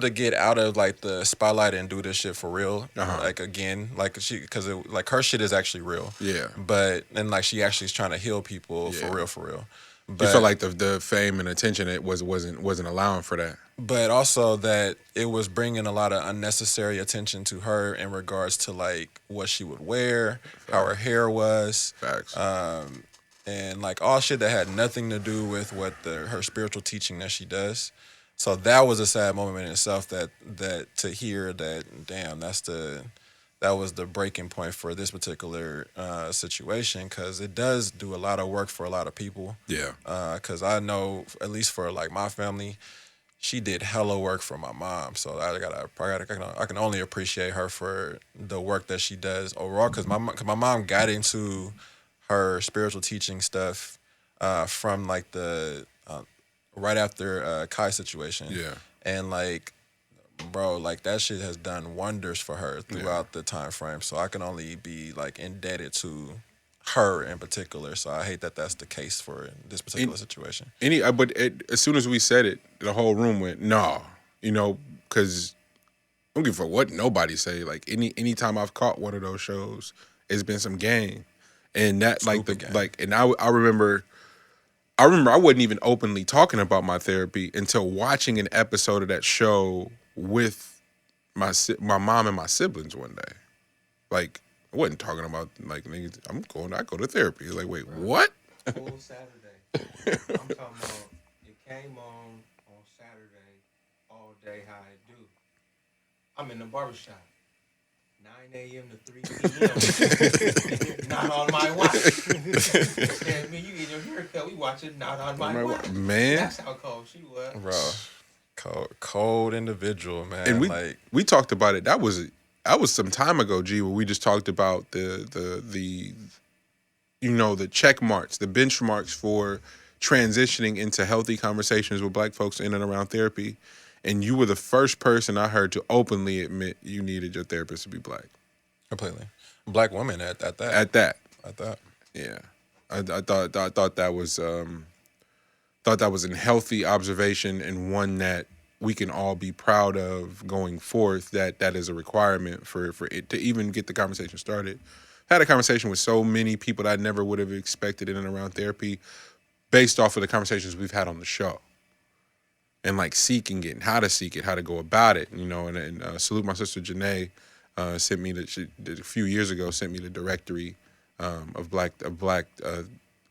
get out of like the spotlight and do this shit for real. Like again, like because her shit is actually real. Yeah. But and like she actually is trying to heal people for real. But You felt like the fame and attention it wasn't allowing for that. But also that it was bringing a lot of unnecessary attention to her in regards to like what she would wear, how her hair was. Facts. And like all shit that had nothing to do with what her spiritual teaching that she does. So that was a sad moment in itself that to hear that, damn, that was the breaking point for this particular situation, because it does do a lot of work for a lot of people. Yeah. Because I know, at least for like my family, she did hella work for my mom. So I can only appreciate her for the work that she does overall. Because my mom got into her spiritual teaching stuff from like the right after Kai situation. Yeah. And like, bro, like that shit has done wonders for her throughout the time frame. So I can only be like indebted to her in particular. So I hate that that's the case for this particular situation. As soon as we said it, the whole room went, nah. You know, because I don't give a fuck what nobody say. Like anytime I've caught one of those shows, it's been some game. And that I remember I wasn't even openly talking about my therapy until watching an episode of that show with my mom and my siblings one day. Like, I wasn't talking about like niggas. I go to therapy. Like, wait, what? Full Saturday. I'm talking about it came on Saturday all day how it do. I'm in the barbershop. 9 a.m. to 3 p.m. Not on my watch. Man, you get your haircut. We watching Not on My Watch. Man. That's how cold she was. Bro, cold individual, man. And like we talked about it. That was some time ago, G, where we just talked about the the check marks, the benchmarks for transitioning into healthy conversations with Black folks in and around therapy. And you were the first person I heard to openly admit you needed your therapist to be Black. completely. Black woman at that. At that. At that. Yeah. I thought that was a healthy observation and one that we can all be proud of going forth. That is a requirement for it to even get the conversation started. I had a conversation with so many people that I never would have expected in and around therapy, based off of the conversations we've had on the show, and like seeking it, and how to seek it, how to go about it. And salute my sister Janae. Sent me a few years ago. Sent me the directory of black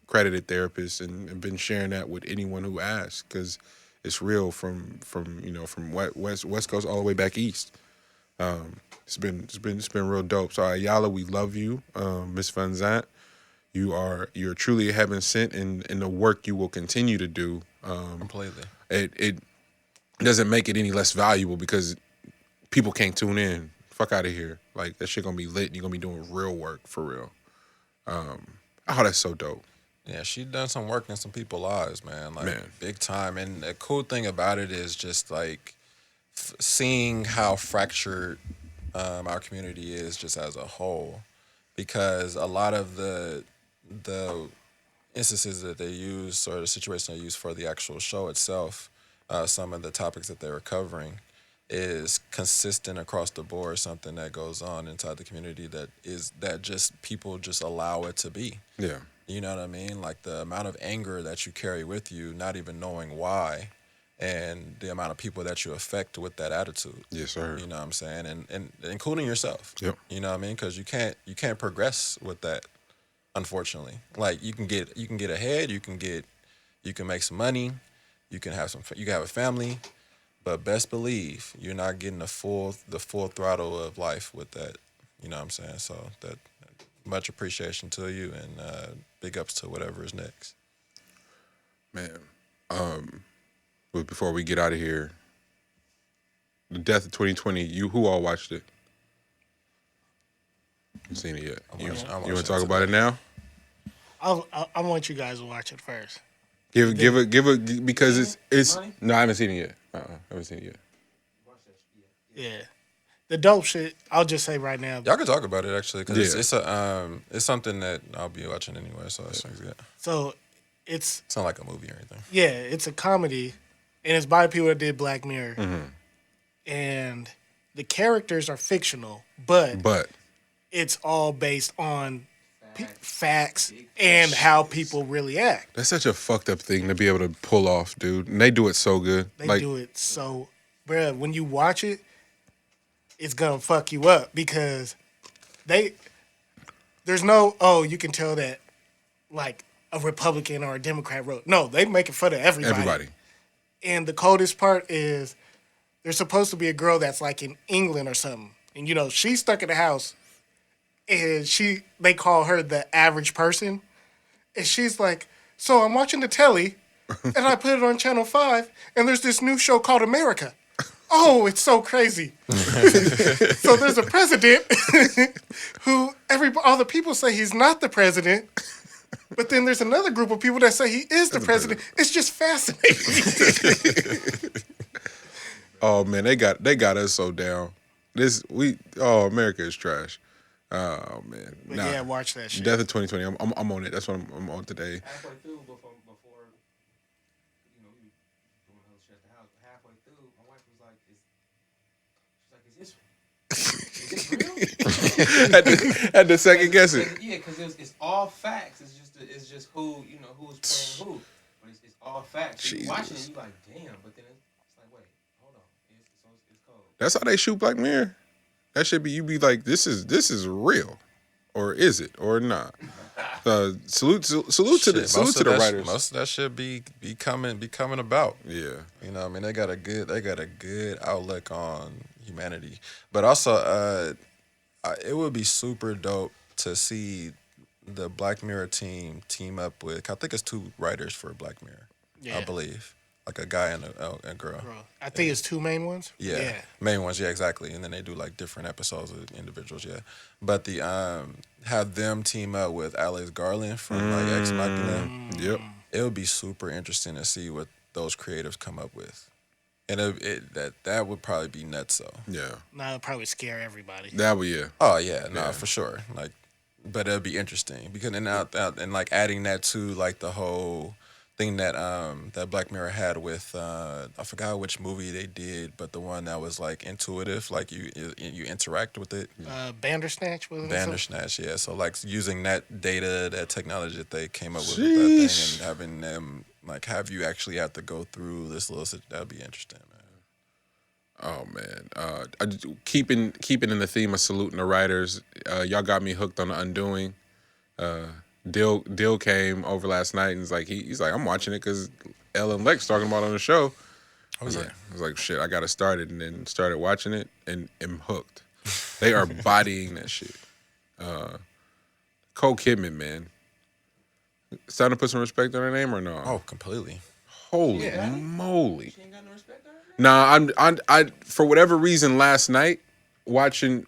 accredited therapists, and been sharing that with anyone who asks, because it's real from West Coast all the way back east. It's been real dope. So Ayala, we love you, Miss Van Zant. You're truly a heaven sent, in the work you will continue to do. Completely. It doesn't make it any less valuable because people can't tune in. Fuck out of here. Like, that shit gonna be lit and you're gonna be doing real work for real. That's so dope. Yeah, she done some work in some people's lives, man. Big time. And the cool thing about it is just like seeing how fractured our community is just as a whole, because a lot of the instances that they use, or the situation they use for the actual show itself, some of the topics that they were covering, is consistent across the board, something that goes on inside the community that just people just allow it to be. Yeah. You know what I mean? Like the amount of anger that you carry with you, not even knowing why, and the amount of people that you affect with that attitude. Yes, sir. You know what I'm saying? And including yourself. Yep. You know what I mean? Because you can't progress with that, unfortunately. Like you can get ahead, you can make some money, you can have a family, but best believe you're not getting the full throttle of life with that. You know what I'm saying? So that much appreciation to you, and big ups to whatever is next. Man, but before we get out of here, the death of 2020. Who all watched it? Haven't seen it yet. You want to talk about it now? I want you guys to watch it first. Give it because it's Money? no, I haven't seen it yet. I haven't seen it yet. Yeah. The dope shit, I'll just say right now. Y'all can talk about it actually, because Yeah. it's something that I'll be watching anyway. So it's good. So it's It's not like a movie or anything. it's a comedy, and it's by people that did Black Mirror. Mm-hmm. And the characters are fictional, but But it's all based on facts and how people really act. that's such a fucked up thing to be able to pull off, dude. And they do it so good. They do it so, bruh, when you watch it, it's gonna fuck you up, because there's no, you can tell that like a Republican or a Democrat wrote. No, they make it fun of everybody. And the coldest part is there's supposed to be a girl that's like in England or something. And she's stuck in the house, and they call her the average person. And she's like, so I'm watching the telly, and I put it on Channel 5, and there's this new show called America. Oh, it's so crazy. So there's a president who all the people say he's not the president, but then there's another group of people that say he is the president. It's just fascinating. Oh man, they got us so down. America is trash. Oh man. But yeah, watch that shit. Death of 2020. I'm on it. That's what I'm on today. Halfway through, before we were doing other shit at the house. Halfway through, my wife was like, "Is this real?" Had to second guess it. Yeah, because it's all facts. It's just who's playing who, but it's all facts. So you watching it, you like, damn. But then it's like, wait, hold on, it's cold. That's how they shoot Black Mirror. That should be, you be like, this is real, or is it, or not? Salute to the writers. Most of that should be coming about. Yeah. You know what I mean? They got a good outlook on humanity. But also, it would be super dope to see the Black Mirror team up with, I think it's 2 writers for Black Mirror, Yeah. I believe. Like a guy and a girl. Bro, I think it's 2 main ones. Yeah. Main ones, yeah, exactly. And then they do like different episodes of individuals, yeah. But the have them team up with Alex Garland from like Ex Machina. Yep. It would be super interesting to see what those creatives come up with. And that would probably be nuts though. Yeah. Nah, it'll probably scare everybody. That would, yeah. Oh yeah, no, Yeah. for sure. Like, but it'll be interesting because and like adding that to like the whole thing that that Black Mirror had with I forgot which movie they did, but the one that was like intuitive, like you interact with it. Bandersnatch was it? Bandersnatch, yeah. So like using that data, that technology that they came up with that thing, Sheesh. and having them like have you actually have to go through this little. That'd be interesting, man. Oh man, keeping in the theme of saluting the writers, y'all got me hooked on The Undoing. Dill came over last night and he's like I'm watching it because L and Lex talking about it on the show. I was like shit, I gotta start it, and then started watching it and am hooked. They are bodying that shit. Cole Kidman, man, it's time to put some respect on her name or no? Oh, completely. Holy moly! She ain't got no respect on her? Nah, I for whatever reason last night watching,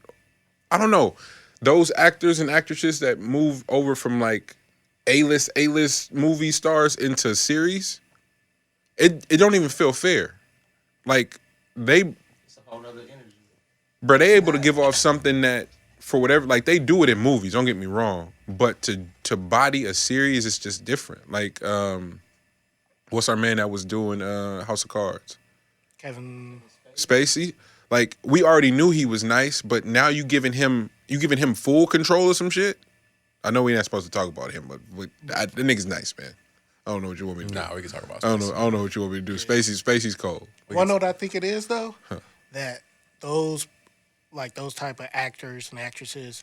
I don't know, those actors and actresses that move over from like A-list movie stars into series, it don't even feel fair. Like It's a whole nother energy. they able to give off something that for whatever, like they do it in movies. Don't get me wrong, but to body a series is just different. Like what's our man that was doing House of Cards? Kevin. Spacey. Like we already knew he was nice, but now you giving him full control of some shit. I know we're not supposed to talk about him, but the nigga's nice, man. I don't know what you want me to do. Nah, we can talk about. I don't know what you want me to do. Spacey's cold. Know what I think it is though? That those type of actors and actresses,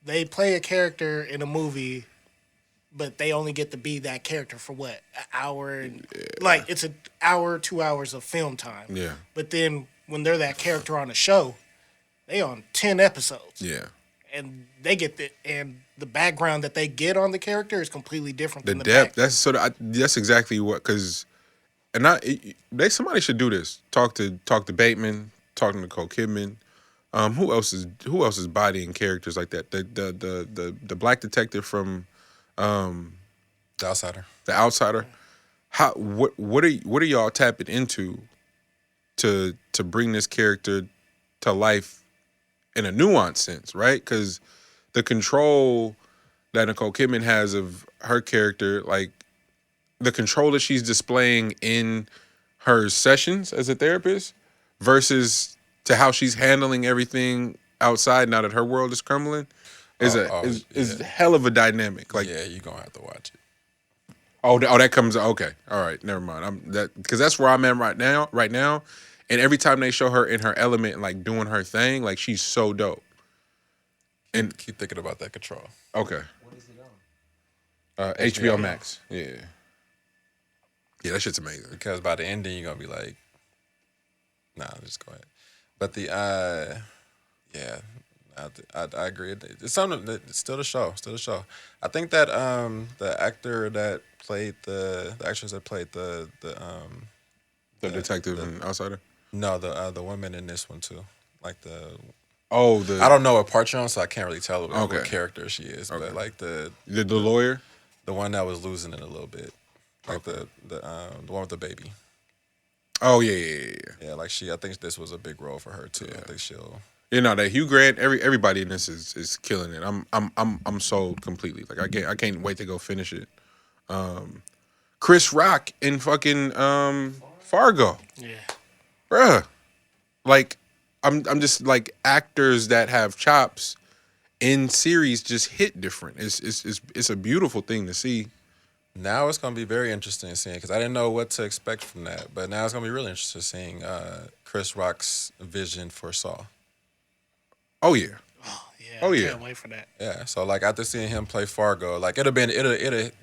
they play a character in a movie, but they only get to be that character for what, an hour? And, like it's an hour, 2 hours of film time. Yeah. But then when they're that character on a show, they on 10 episodes. Yeah. And they get the background that they get on the character is completely different than the depth. back. That's exactly what, because somebody should do this. Talk to Bateman, talking to Nicole Kidman. Who else is bodying characters like that? The black detective from The Outsider. The Outsider. What are y'all tapping into to bring this character to life in a nuanced sense, right? Because the control that Nicole Kidman has of her character, like the control that she's displaying in her sessions as a therapist versus to how she's handling everything outside now that her world is crumbling is hell of a dynamic. Like, yeah, you're gonna have to watch it. Oh, that comes. Okay, all right, never mind. Because that's where I'm at right now. And every time they show her in her element and like doing her thing, like she's so dope. And Keep thinking about that control. okay, What is it on? HBO Max. Yeah, that shit's amazing. Because by the ending, you're gonna be like, nah, just go ahead. But the yeah, I agree. It's something that it's still the show. I think that the actor that played the actress that played the detective and Outsider. No, the woman in this one too. Like I I don't know what part you're on, so I can't really tell what Okay. character she is. Okay. But like the lawyer. one that was losing it a little bit, like the one with the baby. Oh yeah. Yeah, like I think this was a big role for her too. I think she'll. You know that Hugh Grant, everybody in this is killing it. I'm sold completely. Like I can't wait to go finish it. Chris Rock in fucking Fargo. Yeah. Bruh. Like I'm just like actors that have chops in series just hit different. It's a beautiful thing to see. Now it's gonna be very interesting seeing because I didn't know what to expect from that, but now it's gonna be really interesting seeing Chris Rock's vision for Saw. Oh yeah. Oh yeah. Can't wait for that. Yeah, so like after seeing him play Fargo, like it'd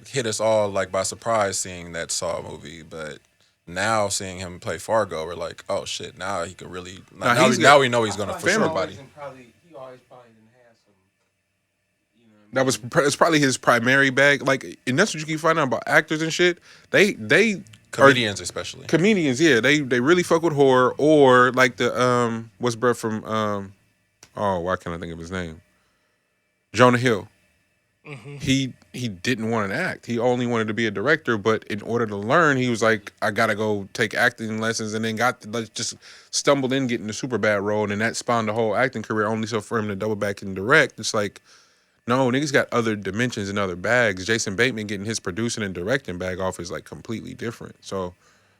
hit us all like by surprise seeing that Saw movie, but now seeing him play Fargo, we're like, oh shit, now he could really. Now we know he's gonna push Family everybody. He always probably didn't have some, you know what I It's probably his primary bag. Like, and that's what you keep finding out about actors and shit. They Comedians especially. comedians, yeah. They really fuck with horror, or like the what's bruh from oh, why can't I think of his name? Jonah Hill. He didn't want to act. He only wanted to be a director, but in order to learn, he was like, I gotta go take acting lessons, and then just stumbled in getting the super bad role, and then that spawned the whole acting career. Only so for him to double back and direct. It's like, no, niggas got other dimensions and other bags. Jason Bateman getting his producing and directing bag off is like completely different. So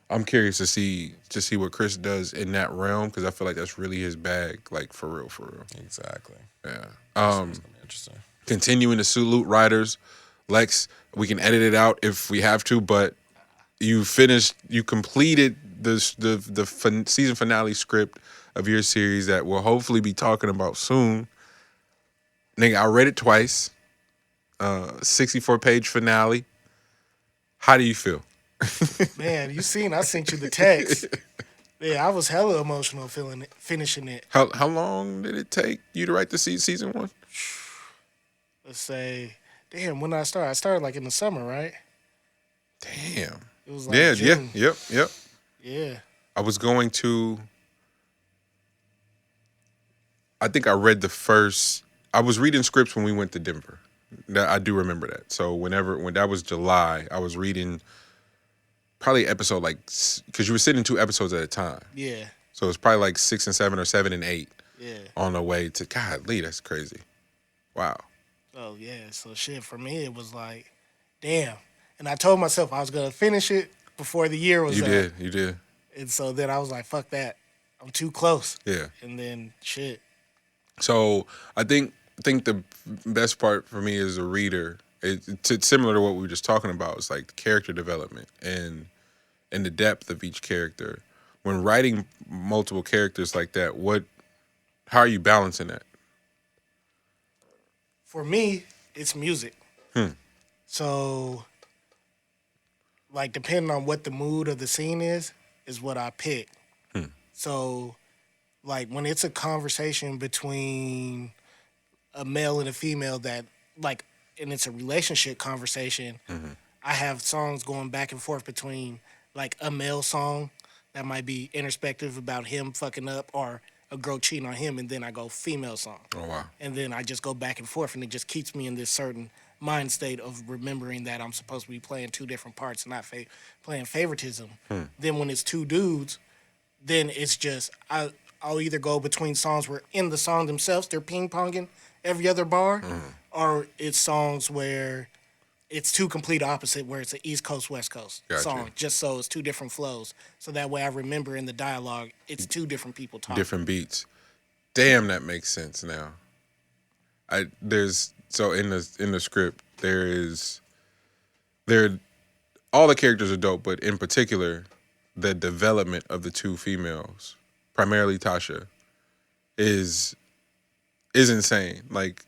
I'm curious to see what Chris does in that realm, because I feel like that's really his bag, like for real. Exactly. Yeah. It's gonna be interesting. Continuing to salute writers. Lex, we can edit it out if we have to, but you completed the season finale script of your series that we'll hopefully be talking about soon. Nigga, I read it twice. 64-page finale. How do you feel? Man, you seen? I sent you the text. Yeah, I was hella emotional finishing it. How long did it take you to write the season one? Let's say, damn, when I started like in the summer, right? Damn. It was like June. Yep. Yeah. I was going to. I think I read I was reading scripts when we went to Denver. I do remember that. So when that was July, I was reading probably episode because you were sitting 2 episodes at a time. Yeah. So it's probably like 6 and 7 or 7 and 8. Yeah. On the way to Lee, that's crazy. Wow. Oh yeah. So shit, for me it was like, damn. And I told myself I was gonna finish it before the year was up. You did. And so then I was like, fuck that. I'm too close. Yeah. And then shit. So I think the best part for me as a reader, it's similar to what we were just talking about. It's like the character development and the depth of each character. When writing multiple characters like that, how are you balancing that? For me, it's music. So, like, depending on what the mood of the scene is what I pick. So, like, when it's a conversation between a male and a female and it's a relationship conversation, I have songs going back and forth between, like, a male song that might be introspective about him fucking up, or a girl cheating on him, and then I go female song. Oh, wow. And then I just go back and forth, and it just keeps me in this certain mind state of remembering that I'm supposed to be playing 2 different parts and not playing favoritism. Then when it's 2 dudes, then it's just, I'll either go between songs where in the song themselves they're ping-ponging every other bar, or it's songs where it's 2 complete opposite, where it's an East Coast, West Coast song, just so it's 2 different flows. So that way I remember in the dialogue, it's 2 different people talking. Different beats. Damn, that makes sense now. So in the script, all the characters are dope, but in particular, the development of the 2 females, primarily Tasha, is insane. Like,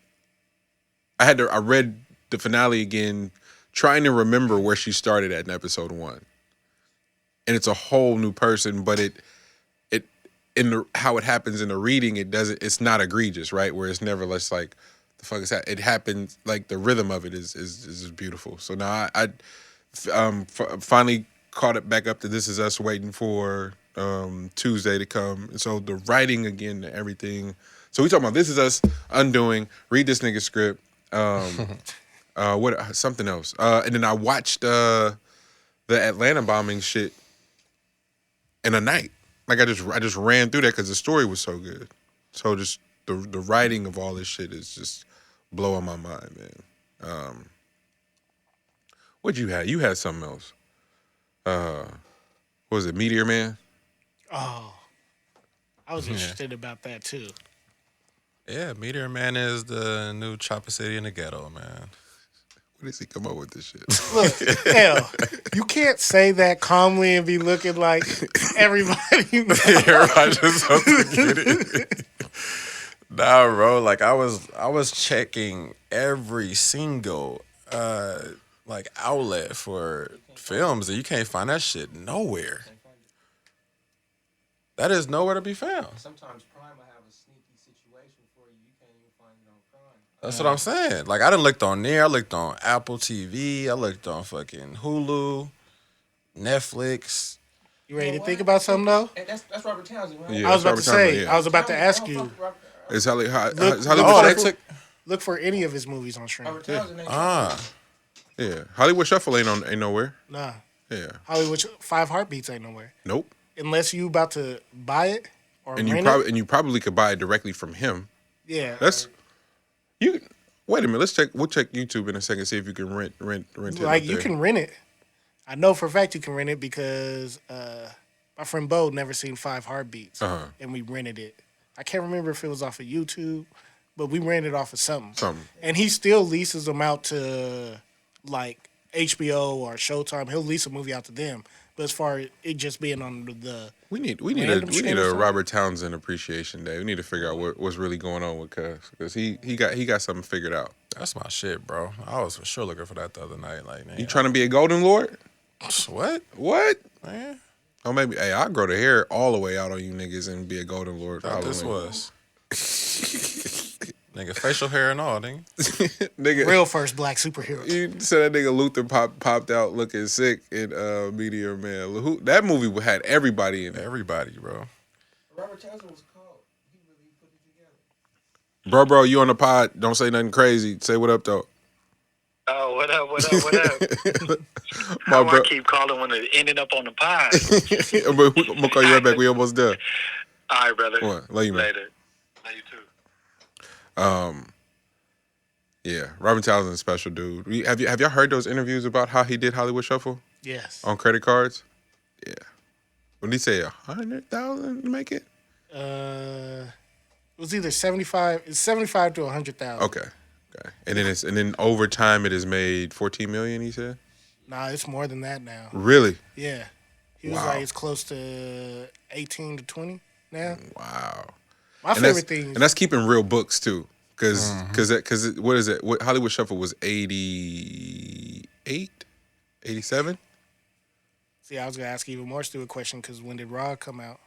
I read the finale again, trying to remember where she started at in episode 1, and it's a whole new person. But how it happens in the reading, it's not egregious, right? Where it's never less like, the fuck is that? It happens, like, the rhythm of it is beautiful. So now I finally caught it back up to This Is Us, waiting for Tuesday to come. And so the writing again, everything. So we talking about This Is Us, Undoing, read this nigga script. Something else. And then I watched the Atlanta bombing shit in a night. Like, I just ran through that because the story was so good. So just the writing of all this shit is just blowing my mind, man. What'd you have? You had something else. What was it, Meteor Man? Oh, I was interested about that too. Yeah, Meteor Man is the new Chopper City in the ghetto, man. When does he come up with this shit? Look, hell, you can't say that calmly and be looking like everybody. Everybody just wants to get it. Nah, bro. Like, I was checking every single outlet for films, and you can't find that shit nowhere. That is nowhere to be found. Sometimes Prime will have a sneaky situation for you. You can't even find it on Prime. That's what I'm saying. Like, I done looked on there. I looked on Apple TV. I looked on fucking Hulu, Netflix. You ready to think about something though? And that's Robert Townsend, right? Yeah, I was about that's to Robert say. Townsend, yeah. I was about to ask you. Is Hollywood Oh, they Shuffle? took. Look for any of his movies on stream. Robert Townsend ain't Yeah, Hollywood Shuffle ain't nowhere. Nah, Yeah, Hollywood 5 Heartbeats ain't nowhere nope. unless you about to buy it or And rent it. you probably could buy it directly from him. Yeah, That's you. Wait a minute. Let's check. We'll check YouTube in a second. See if you can rent it. like up you there. can rent it. I know for a fact you can rent it because my friend Bo never seen 5 Heartbeats, and we rented it. I can't remember if it was off of YouTube, but we rented it off of something. And he still leases them out to like HBO or Showtime. He'll lease a movie out to them. But as far as it just being on the We need random a stream or something? Robert Townsend appreciation day. We need to figure out what's really going on with Cuz because he got something figured out. That's my shit, bro. I was for sure looking for that the other night. Like, man, You trying to be a Golden Lord? what? What? Man, Oh, maybe. Hey, I'll grow the hair all the way out on you niggas and be a Golden Lord. For thought this Halloween. was. Nigga, facial hair and all, nigga. Nigga, real first black superhero. you said that nigga Luther popped out looking sick in Meteor Man. That movie had everybody in it. Everybody, bro. Robert Townsend was called. He really put it together. Bro, you on the pod. Don't say nothing crazy. Say what up, though. Oh, what up, what up, what up? My How bro. I keep calling when it ended up on the pod. But I'm going to call you right back. We almost done. All right, brother. What? Love you, man. Later. Love you too. Yeah, Robin Townsend's a special dude. Have y'all heard those interviews about how he did Hollywood Shuffle Yes. on credit cards? Yeah. When he say 100,000 to make it? It was either 75 to 100,000. Okay. And then over time it has made 14 million. He said. Nah, it's more than that now. Really? Yeah. He was Wow. like, it's close to 18 to 20 now. Wow. My And favorite thing and that's keeping real books too, because what is it? What Hollywood Shuffle was 88, 87? see, I was going to ask even more stupid question because when did Raw come out?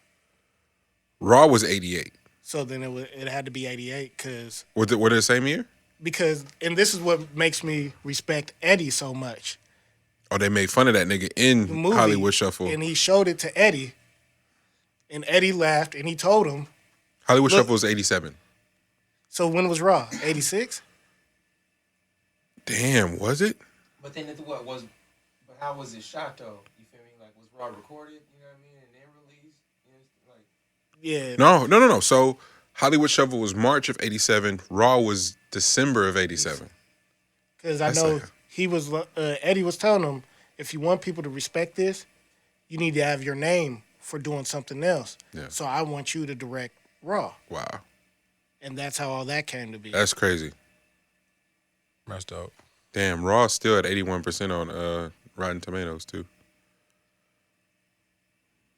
Raw was 88. So then it had to be 88 Were they the same year? because, and this is what makes me respect Eddie so much. Oh, they made fun of that nigga The in movie, Hollywood Shuffle. and he showed it to Eddie, and Eddie laughed, and he told him, Hollywood Look- Shuffle was 87. so when was Raw? 86? Damn, was it? But then but how was it shot though? You feel me? Like was Raw recorded? You know what I mean? And then released? You know, like Yeah. No. So Hollywood Shuffle was March of 87. Raw was December of 87. Because I That's know like- he was, Eddie was telling him, if you want people to respect this, you need to have your name for doing something else. Yeah. So I want you to direct Raw. Wow. And that's how all that came to be. That's crazy. That's dope. Damn, Raw's still at 81% on Rotten Tomatoes too.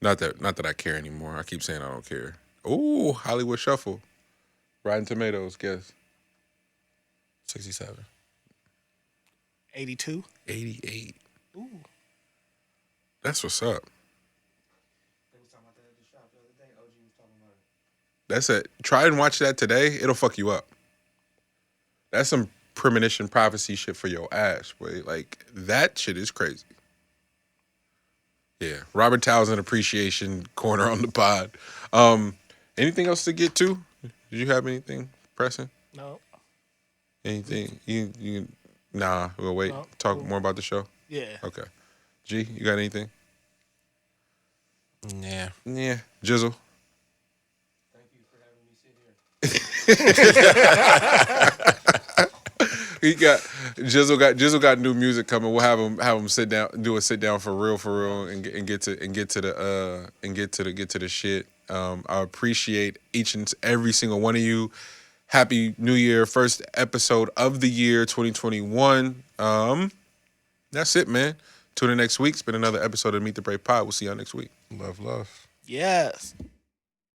Not that I care anymore. I keep saying I don't care. Ooh, Hollywood Shuffle. Rotten Tomatoes, guess. 67. 82? 88. Ooh. That's what's up. they was talking about that at the shop the other day. OG was talking about it. That's it. Try and watch that today. It'll fuck you up. That's some premonition prophecy shit for your ass, boy. Like, that shit is crazy. Yeah. Robert Townsend appreciation corner on the pod. Anything else to get to? Did you have anything pressing? No. Anything? You nah, we'll wait. No. Talk more about the show. Yeah. Okay. G, you got anything? Yeah. Yeah. Gizzle. Thank you for having me sit here. He got Gizzle got new music coming. We'll have him sit down, do a sit down for real, and get to the shit. I appreciate each and every single one of you. Happy New Year! First episode of the year 2021. That's it, man. Tune in next week. It's been another episode of Meet the Brave Pod. We'll see y'all next week. Love. Yes.